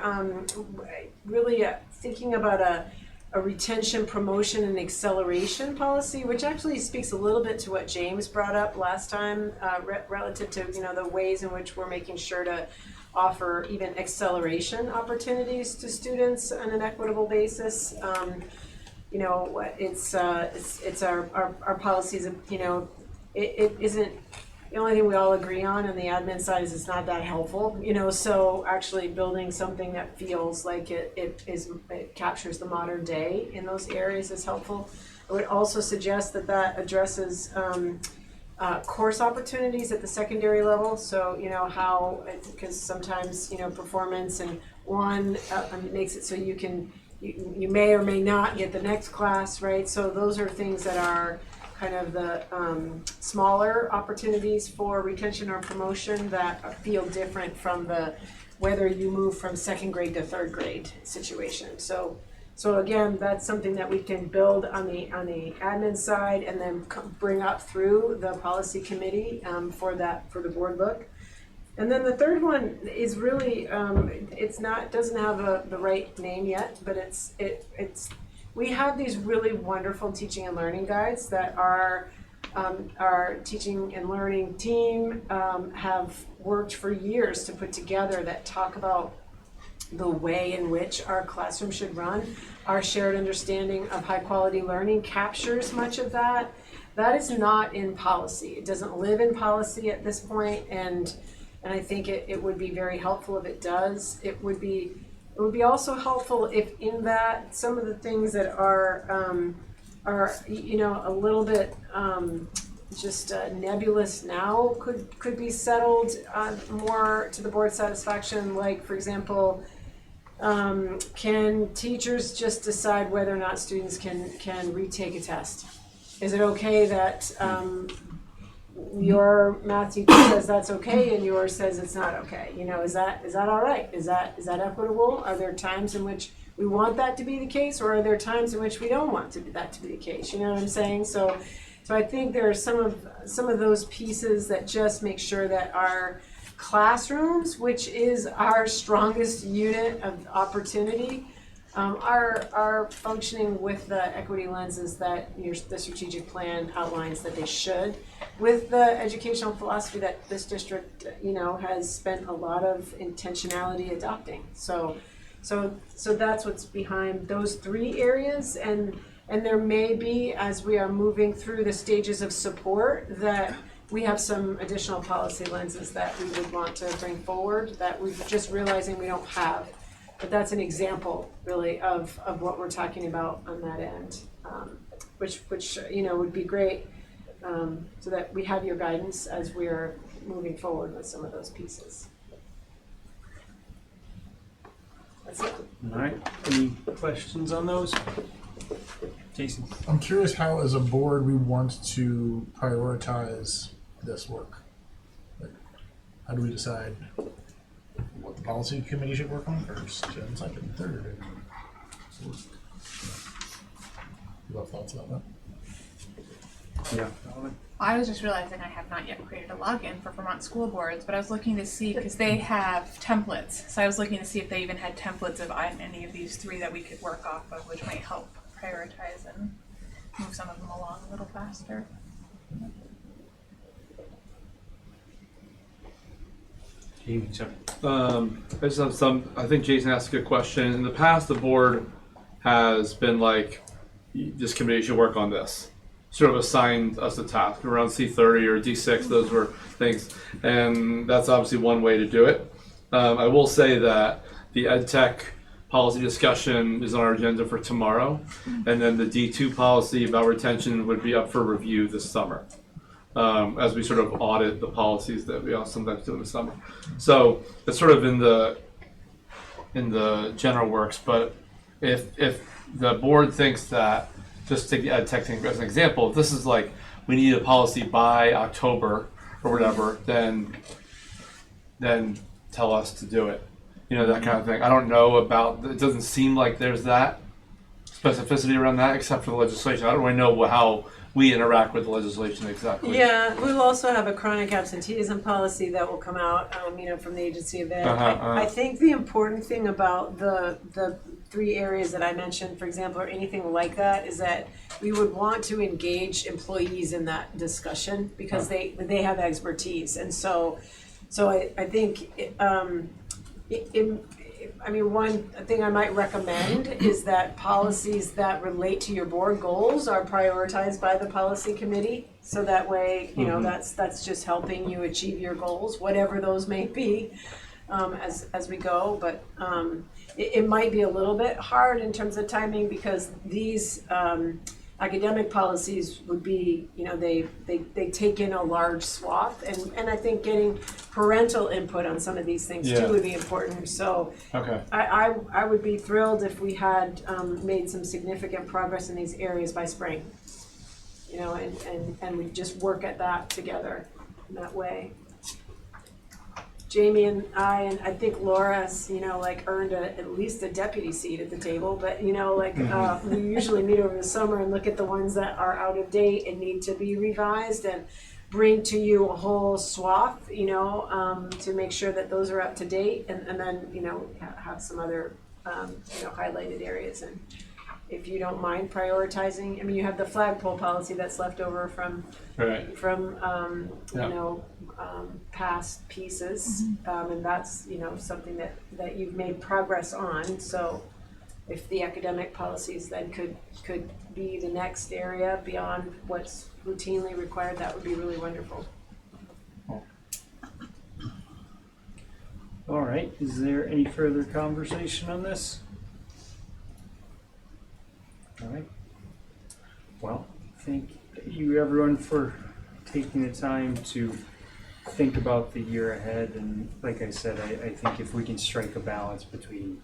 really thinking about a retention, promotion, and acceleration policy, which actually speaks a little bit to what James brought up last time, relative to the ways in which we're making sure to offer even acceleration opportunities to students on an equitable basis. It's our policies. It isn't. The only thing we all agree on the admin side is it's not that helpful, so actually building something that feels like it captures the modern day in those areas is helpful. I would also suggest that addresses course opportunities at the secondary level, so how, because sometimes performance and one makes it so you may or may not get the next class, right? So those are things that are kind of the smaller opportunities for retention or promotion that feel different from whether you move from second grade to third grade situation. So again, that's something that we can build on the admin side and then bring up through the policy committee for the board look. And then the third one is really doesn't have the right name yet, but it's we have these really wonderful teaching and learning guides that our teaching and learning team have worked for years to put together, that talk about the way in which our classroom should run. Our shared understanding of high quality learning captures much of that. That is not in policy. It doesn't live in policy at this point, and I think it would be very helpful if it does. It would be also helpful if in that some of the things that are a little bit just nebulous now could be settled more to the board's satisfaction. Like, for example, can teachers just decide whether or not students can retake a test? Is it okay that your math teacher says that's okay and yours says it's not okay? Is that all right? Is that equitable? Are there times in which we want that to be the case, or are there times in which we don't want that to be the case? You know what I'm saying? So I think there are some of those pieces that just make sure that our classrooms, which is our strongest unit of opportunity, Our functioning with the equity lens is that the strategic plan outlines that they should. With the educational philosophy that this district, has spent a lot of intentionality adopting. So that's what's behind those 3 areas, and there may be, as we are moving through the stages of support, that we have some additional policy lenses that we would want to bring forward that we're just realizing we don't have. But that's an example, really, of what we're talking about on that end, which would be great, so that we have your guidance as we are moving forward with some of those pieces. That's it. All right, any questions on those? Jason? I'm curious how, as a board, we want to prioritize this work. Like, how do we decide what the policy committee should work on first, and second, third? You have thoughts about that? Yeah. I was just realizing I have not yet created a login for Vermont school boards, but I was looking to see, because they have templates, so I was looking to see if they even had templates of any of these 3 that we could work off of, which might help prioritize and move some of them along a little faster. Jamie, sorry. I just have I think Jason asked a good question. In the past, the board has been like, this committee should work on this. Sort of assigned us a task around C30 or D6, those were things. And that's obviously one way to do it. I will say that the ed tech policy discussion is on our agenda for tomorrow. And then the D2 policy about retention would be up for review this summer. As we sort of audit the policies that we sometimes do in the summer. So it's sort of in the general works, but if the board thinks that, just take the ed tech thing as an example, if this is like, we need a policy by October or whatever, then tell us to do it. That kind of thing. I don't know about, it doesn't seem like there's that specificity around that except for the legislation. I don't really know how we interact with the legislation exactly. Yeah, we will also have a chronic absenteeism policy that will come out, from the agency of ed. I think the important thing about the 3 areas that I mentioned, for example, or anything like that, is that we would want to engage employees in that discussion because they have expertise, and so I think one thing I might recommend is that policies that relate to your board goals are prioritized by the policy committee. So that way, that's just helping you achieve your goals, whatever those may be, as we go. But it might be a little bit hard in terms of timing because these academic policies would be, they take in a large swath, and I think getting parental input on some of these things too would be important. So okay. I would be thrilled if we had made some significant progress in these areas by spring, and we just work at that together in that way. Jamie and I think Laura's, earned at least a deputy seat at the table, but, we usually meet over the summer and look at the ones that are out of date and need to be revised and bring to you a whole swath, to make sure that those are up to date and then, have some other, highlighted areas. And if you don't mind prioritizing, you have the flagpole policy that's left over from past pieces, and that's something that you've made progress on. So if the academic policies then could be the next area beyond what's routinely required, that would be really wonderful. All right, is there any further conversation on this? All right. Well, thank you everyone for taking the time to think about the year ahead. And like I said, I think if we can strike a balance between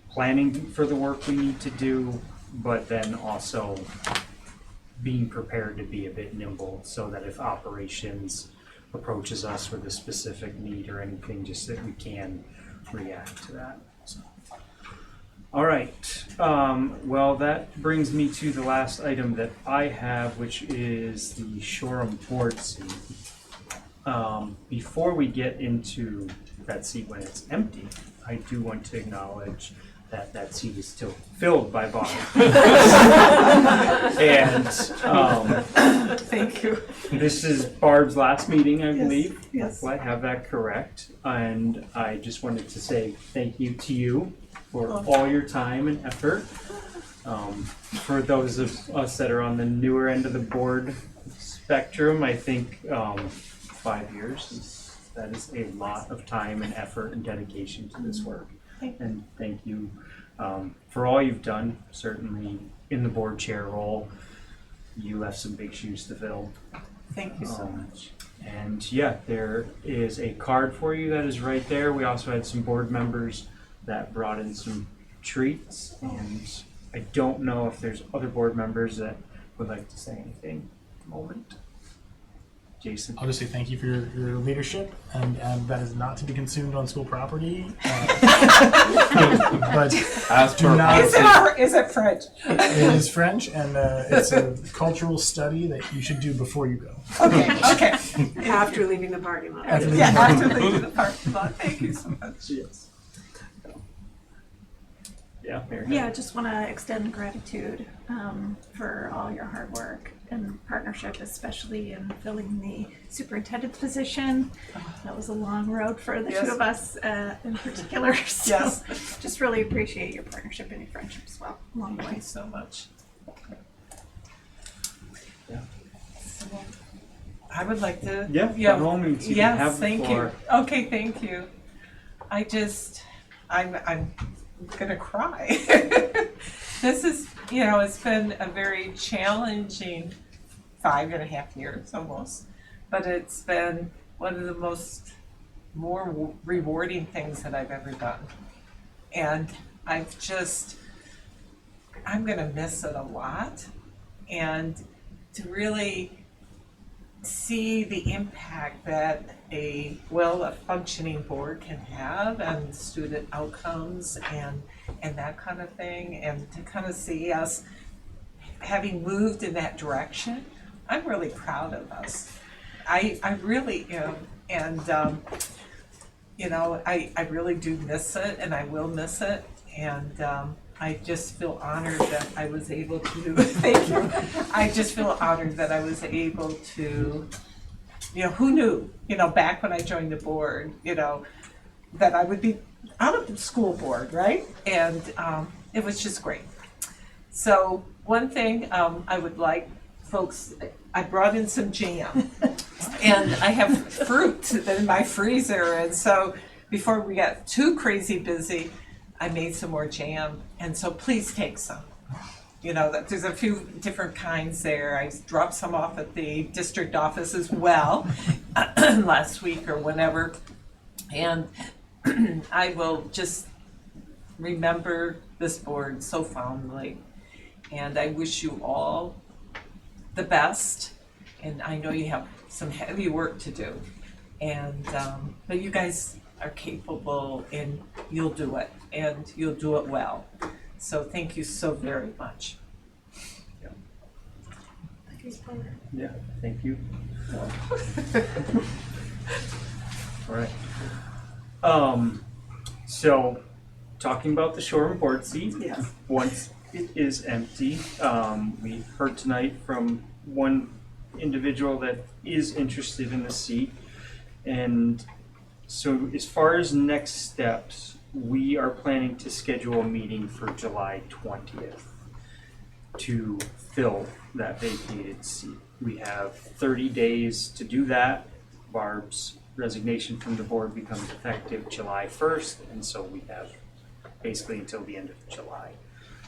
planning for the work we need to do, but then also being prepared to be a bit nimble so that if operations approaches us with a specific need or anything, just that we can react to that. So. All right, well, that brings me to the last item that I have, which is the Shoreham board seat. Before we get into that seat when it's empty, I do want to acknowledge that seat is still filled by Barb. And Thank you. this is Barb's last meeting, I believe. Yes. Hopefully I have that correct. And I just wanted to say thank you to you for all your time and effort. For those of us that are on the newer end of the board spectrum, I think 5 years that is a lot of time and effort and dedication to this work. And thank you for all you've done. Certainly in the board chair role, you left some big shoes to fill. Thank you so much. And yeah, there is a card for you that is right there. We also had some board members that brought in some treats, and I don't know if there's other board members that would like to say anything at the moment. Jason. I'll just say thank you for your leadership, and that is not to be consumed on school property. But do not. Is it French? It is French, and it's a cultural study that you should do before you go. Okay. After leaving the parking lot. After leaving the parking lot. Thank you so much. Yes. Yeah, Mary. Yeah, I just want to extend gratitude for all your hard work and partnership, especially in filling the superintendent position. That was a long road for the two of us in particular. So Yes. just really appreciate your partnership and your friendship as well along the way. Thank you so much. Yeah. I would like to. Yeah, by all means, you can have the thank floor. you. Okay, thank you. I'm gonna cry. This is, it's been a very challenging 5.5 years almost, but it's been one of the more rewarding things that I've ever done. And I'm gonna miss it a lot, and to really see the impact that a functioning board can have and student outcomes and that kind of thing, and to kind of see us having moved in that direction, I'm really proud of us. I really am, and I really do miss it, and I will miss it, and I just feel honored that I was able to, thank you. I just feel honored that I was able to, who knew, back when I joined the board, that I would be out of the school board, right? And it was just great. So one thing I would like folks, I brought in some jam and I have fruit in my freezer. And so before we got too crazy busy, I made some more jam, and so please take some. There's a few different kinds there. I dropped some off at the district office as well last week or whenever. And I will just remember this board so fondly. And I wish you all the best. And I know you have some heavy work to do. And but you guys are capable, and you'll do it, and you'll do it well. So thank you so very much. Yeah, thank you. All right. So talking about the Shoreham board seat, Yes. once it is empty, we heard tonight from one individual that is interested in the seat, and so as far as next steps, we are planning to schedule a meeting for July 20th to fill that vacated seat. We have 30 days to do that. Barb's resignation from the board becomes effective July 1st, and so we have basically until the end of July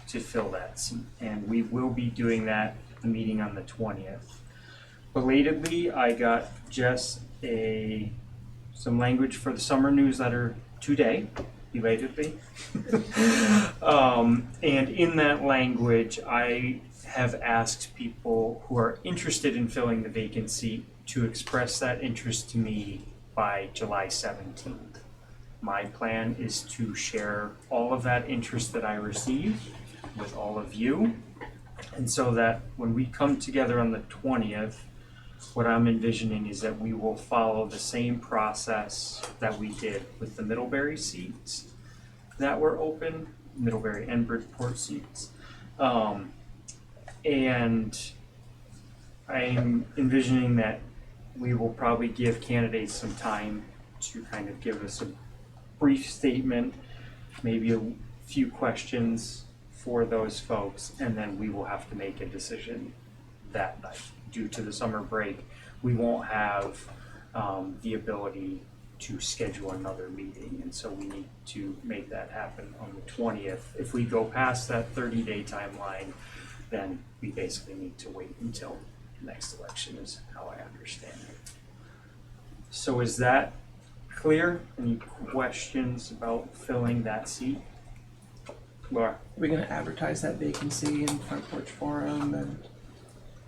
to fill that seat. And we will be doing that, the meeting on the 20th. Belatedly, I got Jess some language for the summer newsletter today, belatedly. And in that language, I have asked people who are interested in filling the vacant seat to express that interest to me by July 17th. My plan is to share all of that interest that I receive with all of you, and so that when we come together on the 20th, what I'm envisioning is that we will follow the same process that we did with the Middlebury seats, that were open, Middlebury and Bridgeport seats. And I'm envisioning that we will probably give candidates some time to kind of give us a brief statement, maybe a few questions for those folks, and then we will have to make a decision that night. Due to the summer break, we won't have the ability to schedule another meeting, and so we need to make that happen on the 20th. If we go past that 30-day timeline, then we basically need to wait until the next election, is how I understand it. So is that clear? Any questions about filling that seat? Laura? Are we gonna advertise that vacancy in Front Porch Forum and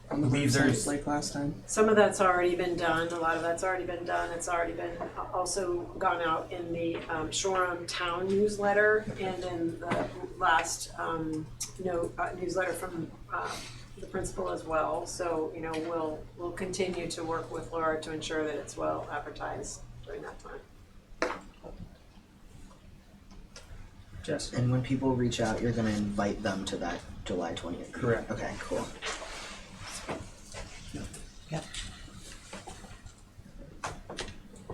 on the Believe website there's- like last time? Some of that's already been done, a lot of that's already been done, it's already been also gone out in the Shoreham Town newsletter and in the last newsletter from the principal as well. So, you know, we'll continue to work with Laura to ensure that it's well advertised during that time. Jess? And when people reach out, you're gonna invite them to that July 20th? Correct. Okay, cool.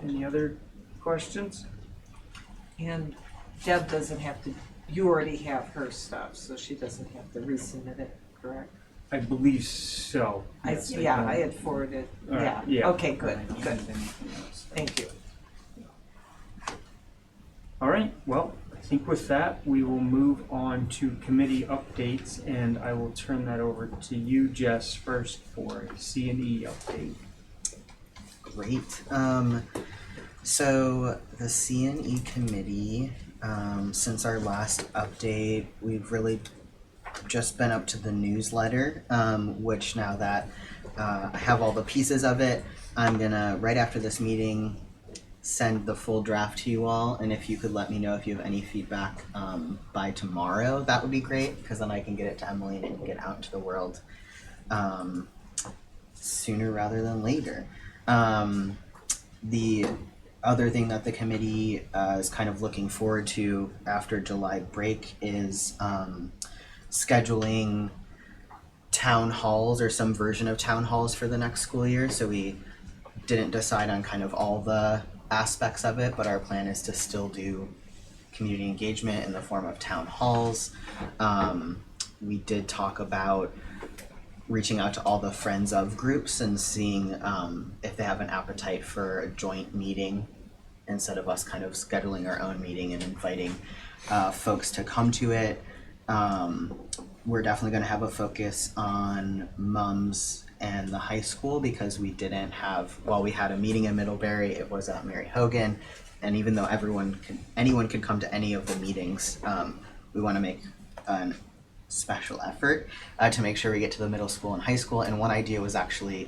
Any other questions? And Deb doesn't have to, you already have her stuff, so she doesn't have to resubmit it, correct? I believe so. Yes, I don't- had forwarded, All right, yeah, yeah. okay, good, I don't good, have anything else. thank you. All right, well, I think with that, we will move on to committee updates, and I will turn that over to you, Jess, first for a C&E update. Great. So the C&E committee, since our last update, we've really just been up to the newsletter, which now that I have all the pieces of it, I'm gonna, right after this meeting, send the full draft to you all, and if you could let me know if you have any feedback by tomorrow, that would be great, because then I can get it to Emily and it can get out into the world sooner rather than later. The other thing that the committee is kind of looking forward to after July break is scheduling town halls or some version of town halls for the next school year. So we didn't decide on kind of all the aspects of it, but our plan is to still do community engagement in the form of town halls. We did talk about reaching out to all the friends of groups and seeing if they have an appetite for a joint meeting instead of us kind of scheduling our own meeting and inviting folks to come to it. We're definitely going to have a focus on mums and the high school, because we didn't have, while we had a meeting in Middlebury, it was at Mary Hogan, and even though anyone could come to any of the meetings, we want to make an special effort to make sure we get to the middle school and high school. And one idea was actually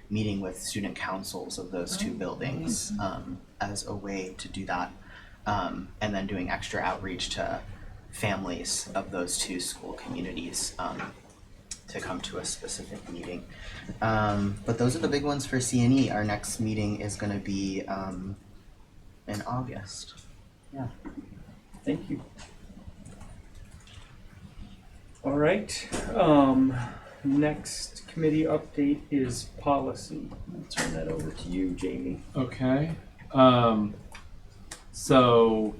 meeting with student councils of those two buildings as a way to do that, and then doing extra outreach to families of those two school communities to come to a specific meeting. But those are the big ones for C&E. Our next meeting is going to be in August. Yeah, thank you. All right, next committee update is policy. I'll turn that over to you, Jamie. Okay. So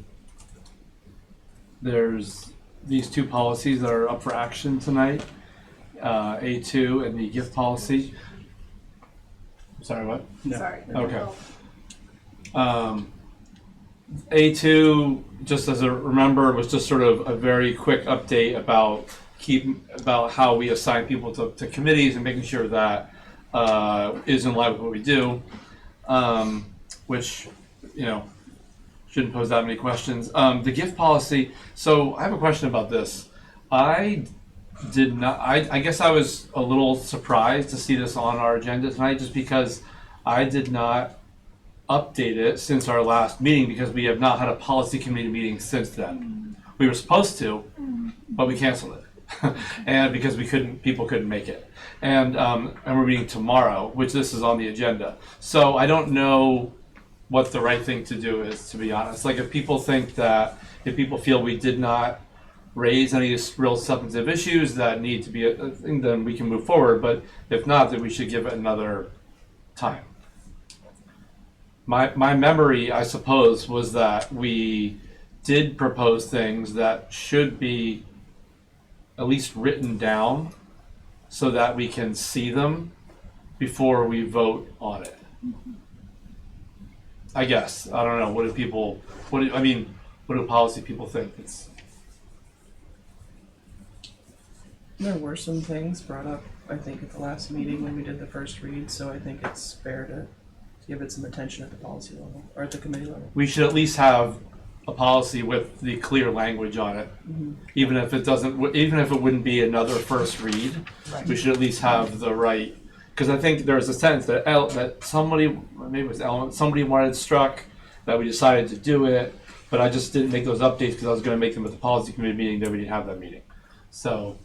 there's these two policies that are up for action tonight, A2 and the gift policy. Sorry, what? No. Sorry. Okay. A2, just as a remember, was just sort of a very quick update about how we assign people to committees and making sure that is in line with what we do, which, you know, shouldn't pose that many questions. The gift policy, so I have a question about this. I guess I was a little surprised to see this on our agenda tonight, just because I did not update it since our last meeting, because we have not had a policy committee meeting since then. We were supposed to, but we canceled it. And because people couldn't make it. And we're meeting tomorrow, which this is on the agenda. So I don't know what the right thing to do is, to be honest. Like, if people think that if people feel we did not raise any real substantive issues that need to be a thing, then we can move forward. But if not, then we should give it another time. My memory, I suppose, was that we did propose things that should be at least written down so that we can see them before we vote on it. I guess. I don't know. What do policy people think? There were some things brought up, I think, at the last meeting when we did the first read, so I think it's fair to give it some attention at the policy level, or at the committee level. We should at least have a policy with the clear language on it, even if it wouldn't be another first read. Right. We should at least have the right, because I think there was a sentence that somebody, maybe it was Ellen, somebody wanted struck, that we decided to do it, but I just didn't make those updates because I was going to make them at the policy committee meeting. That we didn't have that meeting, so.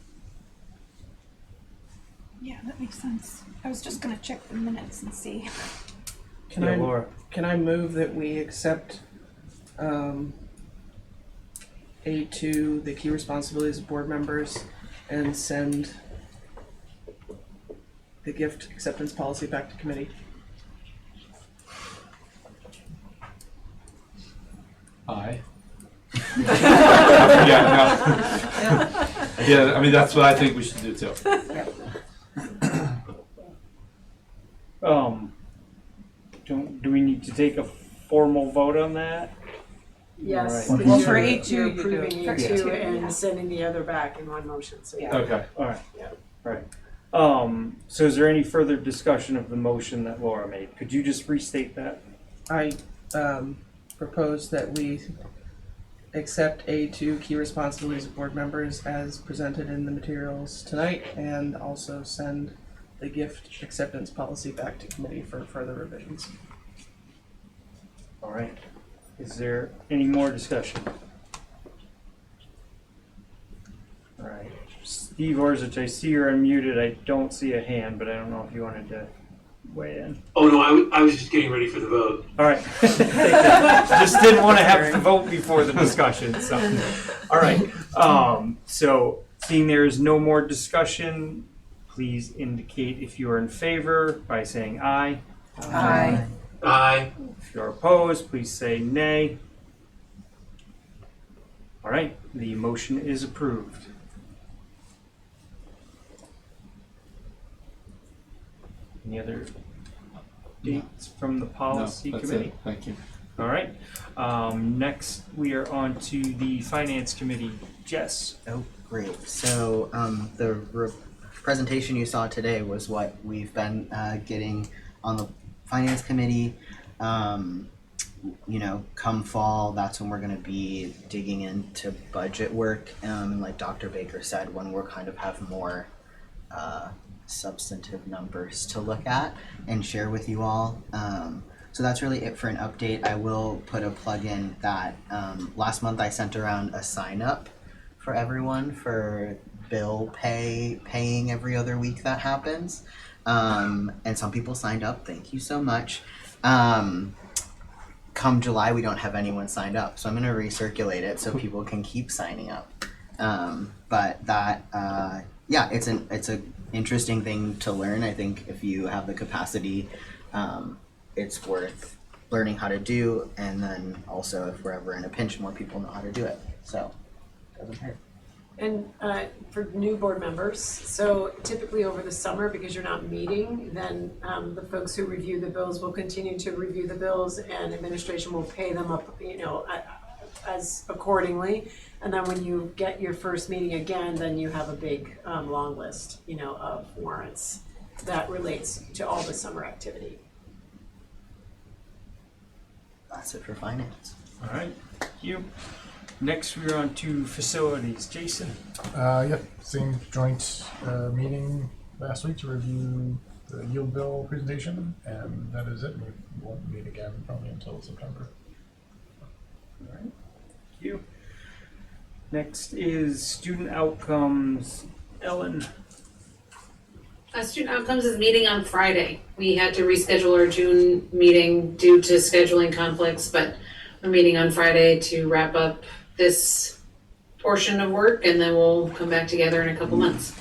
Yeah, that makes sense. I was just gonna check the minutes and see. Can I move that we accept A2, the key responsibilities of board members, and send the gift acceptance policy back to committee? Aye. Yeah, I mean, that's what I think we should do too. Do we need to take a formal vote on that? Yes, All right. because Well, for you're A2 you do. approving For A2 A2, and yeah. sending the other back in one motion, so yeah. Okay. All right. Yeah. Right. So is there any further discussion of the motion that Laura made? Could you just restate that? I propose that we accept A2, key responsibilities of board members, as presented in the materials tonight, and also send the gift acceptance policy back to committee for further revisions. All right. Is there any more discussion? All right. Steve Orzich, I see you're unmuted. I don't see a hand, but I don't know if you wanted to weigh in. Oh, no, I was just getting ready for the vote. All right. Just didn't want to have to vote before the discussion. So, all right. So, seeing there is no more discussion, please indicate if you are in favor by saying aye. Aye. Aye. If you're opposed, please say nay. All right. The motion is approved. Any other dates from the policy No, that's committee? it. Thank you. All right. Next, we are on to the finance committee. Jess. Oh, great. So the presentation you saw today was what we've been getting on the finance committee. Come fall, that's when we're going to be digging into budget work. And like Dr. Baker said, when we're kind of have more substantive numbers to look at and share with you all. So that's really it for an update. I will put a plug in that last month I sent around a sign up for everyone for bill paying every other week that happens. And some people signed up. Thank you so much. Come July, we don't have anyone signed up. So I'm going to recirculate it so people can keep signing up. But that, it's an interesting thing to learn. I think if you have the capacity, it's worth learning how to do, and then also if we're ever in a pinch, more people know how to do it. So it doesn't hurt. And for new board members, so typically over the summer, because you're not meeting, then the folks who review the bills will continue to review the bills, and administration will pay them up, as accordingly. And then when you get your first meeting again, then you have a big long list, of warrants that relates to all the summer activity. That's it for finance. All right. Thank you. Next, we're on to facilities. Jason. Same joint meeting last week to review the yield bill presentation, and that is it. We won't meet again probably until September. All right. Thank you. Next is student outcomes. Ellen. Student Outcomes is meeting on Friday. We had to reschedule our June meeting due to scheduling conflicts, but we're meeting on Friday to wrap up this portion of work, and then we'll come back together in a couple months.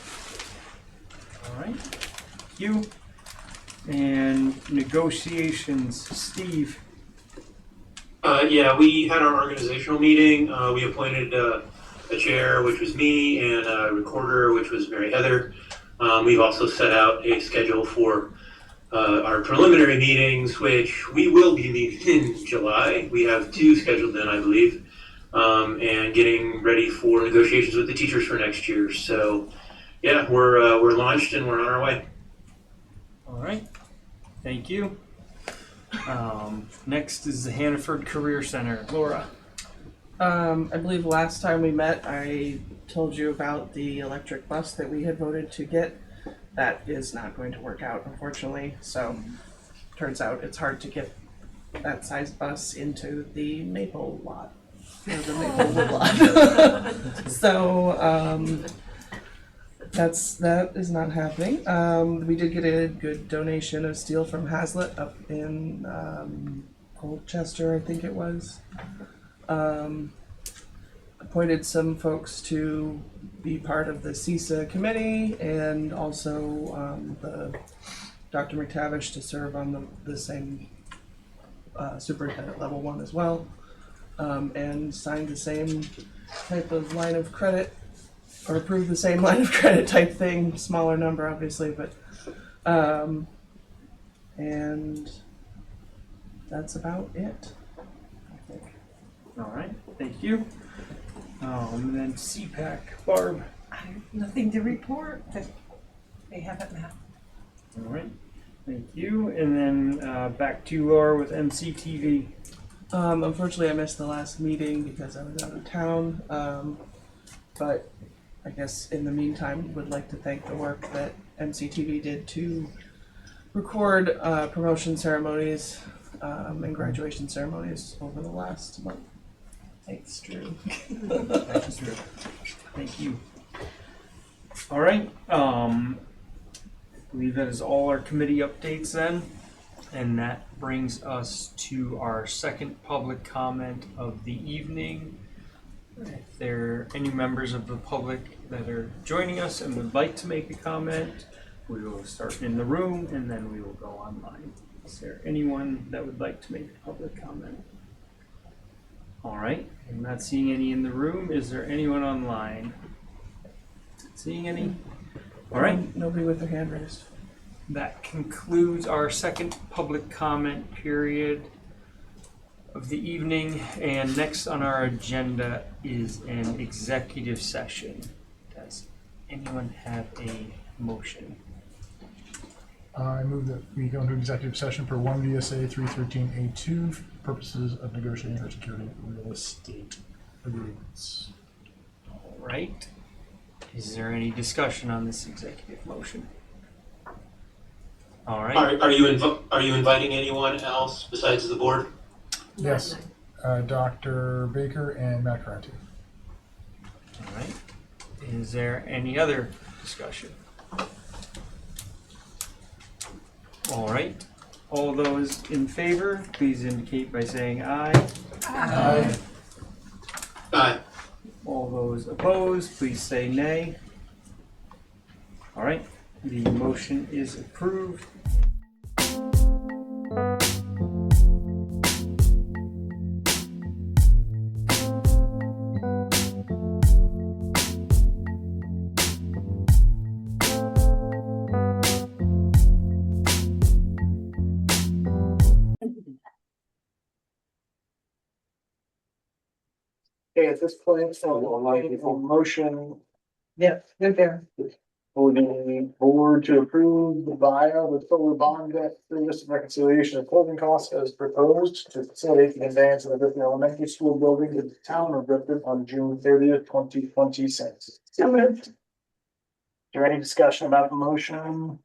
All right, thank you. And negotiations, Steve. Yeah, we had our organizational meeting. We appointed a chair, which was me, and a recorder, which was Mary Heather. We've also set out a schedule for our preliminary meetings, which we will be meeting in July. We have 2 scheduled then, I believe, and getting ready for negotiations with the teachers for next year. So, yeah, we're launched and we're on our way. All right, thank you. Next is the Hannaford Career Center, Laura. I believe last time we met, I told you about the electric bus that we had voted to get. That is not going to work out, unfortunately. So, turns out it's hard to get that size bus into the Maple lot. Or the Maplewood lot. So, that is not happening. We did get a good donation of steel from Hazlitt up in Colchester, I think it was. Appointed some folks to be part of the CISA committee, and also the Dr. McTavish to serve on the same superintendent level 1 as well, and signed the same type of line of credit, or approved the same line of credit type thing, smaller number obviously, but and that's about it, I think. All right, thank you. And then SEPAC, Barb. I have nothing to report, that they haven't met. All right, thank you. And then back to you, Laura, with MCTV. Unfortunately, I missed the last meeting because I was out of town, but I guess in the meantime, would like to thank the work that MCTV did to record promotion ceremonies and graduation ceremonies over the last month. Thanks, Drew. Thanks, Drew. Thank you. All right. I believe that is all our committee updates then. And that brings us to our second public comment of the evening. If there are any members of the public that are joining us and would like to make a comment, we will start in the room and then we will go online. Is there anyone that would like to make a public comment? All right, I'm not seeing any in the room. Is there anyone online? Seeing any? All right. Nobody with their hand raised. That concludes our second public comment period of the evening. And next on our agenda is an executive session. Does anyone have a motion? I move that we go into executive session per 1 VSA 313A2 for purposes of negotiating or securing real estate agreements. All right. Is there any discussion on this executive motion? All right. Are you inviting anyone else besides the board? Yes, Dr. Baker and Matt Carranti. All right. Is there any other discussion? All right. All those in favor, please indicate by saying aye. Aye. Aye. All those opposed, please say nay. All right. The motion is approved. Okay, at this point, I would like a motion Yeah, they're there. for the board to approve the buyout of solar bond debt service and reconciliation of closing costs as proposed to facilitate the advance of the Griffin Elementary School building to the town of Griffin on June 30th, 2026. So moved. Is there any discussion about the motion?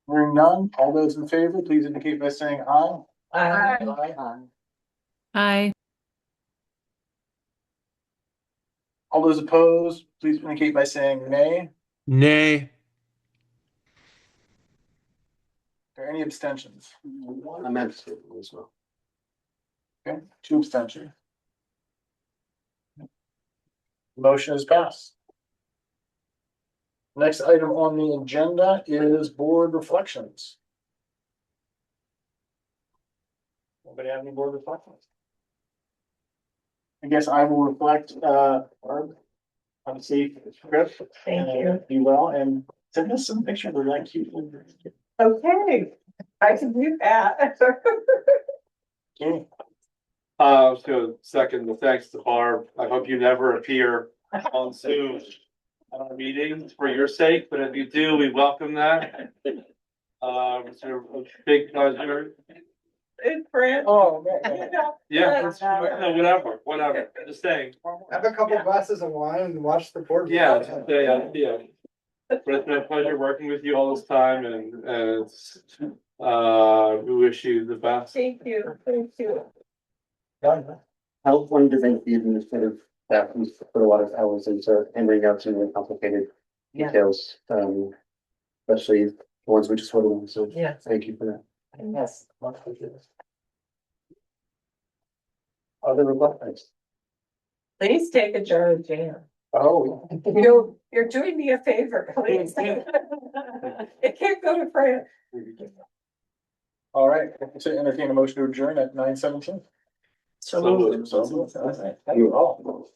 Hearing none, all those in favor, please indicate by saying aye. Aye. Aye. All those opposed, please indicate by saying nay. Nay. Are there any abstentions? I'm abstaining as well. Okay, 2 abstentions. Motion is passed. Next item on the agenda is board reflections. Anybody have any board reflections? I guess I will reflect, Barb, on a safe trip. Thank you. Be well, and send us some pictures of that cute. Okay, I can do that. Okay. So second, the thanks to Barb. I hope you never appear on Zoom at our meetings for your sake, but if you do, we welcome that. It's a big pleasure. It's Brent. Oh, man. Yeah, no, whatever, just saying. Have a couple glasses of wine and watch the board. Yeah. But it's been a pleasure working with you all this time and it's, we wish you the best. Thank you, thank you. I wanted to thank the administrative staff who's put a lot of hours into hammering out some really complicated details, especially the ones we just voted on, so Yeah. thank you for that. Yes. Other reflections? Please take a jar of jam. Oh. You're doing me a favor, please. It can't go to France. All right, so entertain a motion to adjourn at 9:17. So moved. So moved. Thank you all.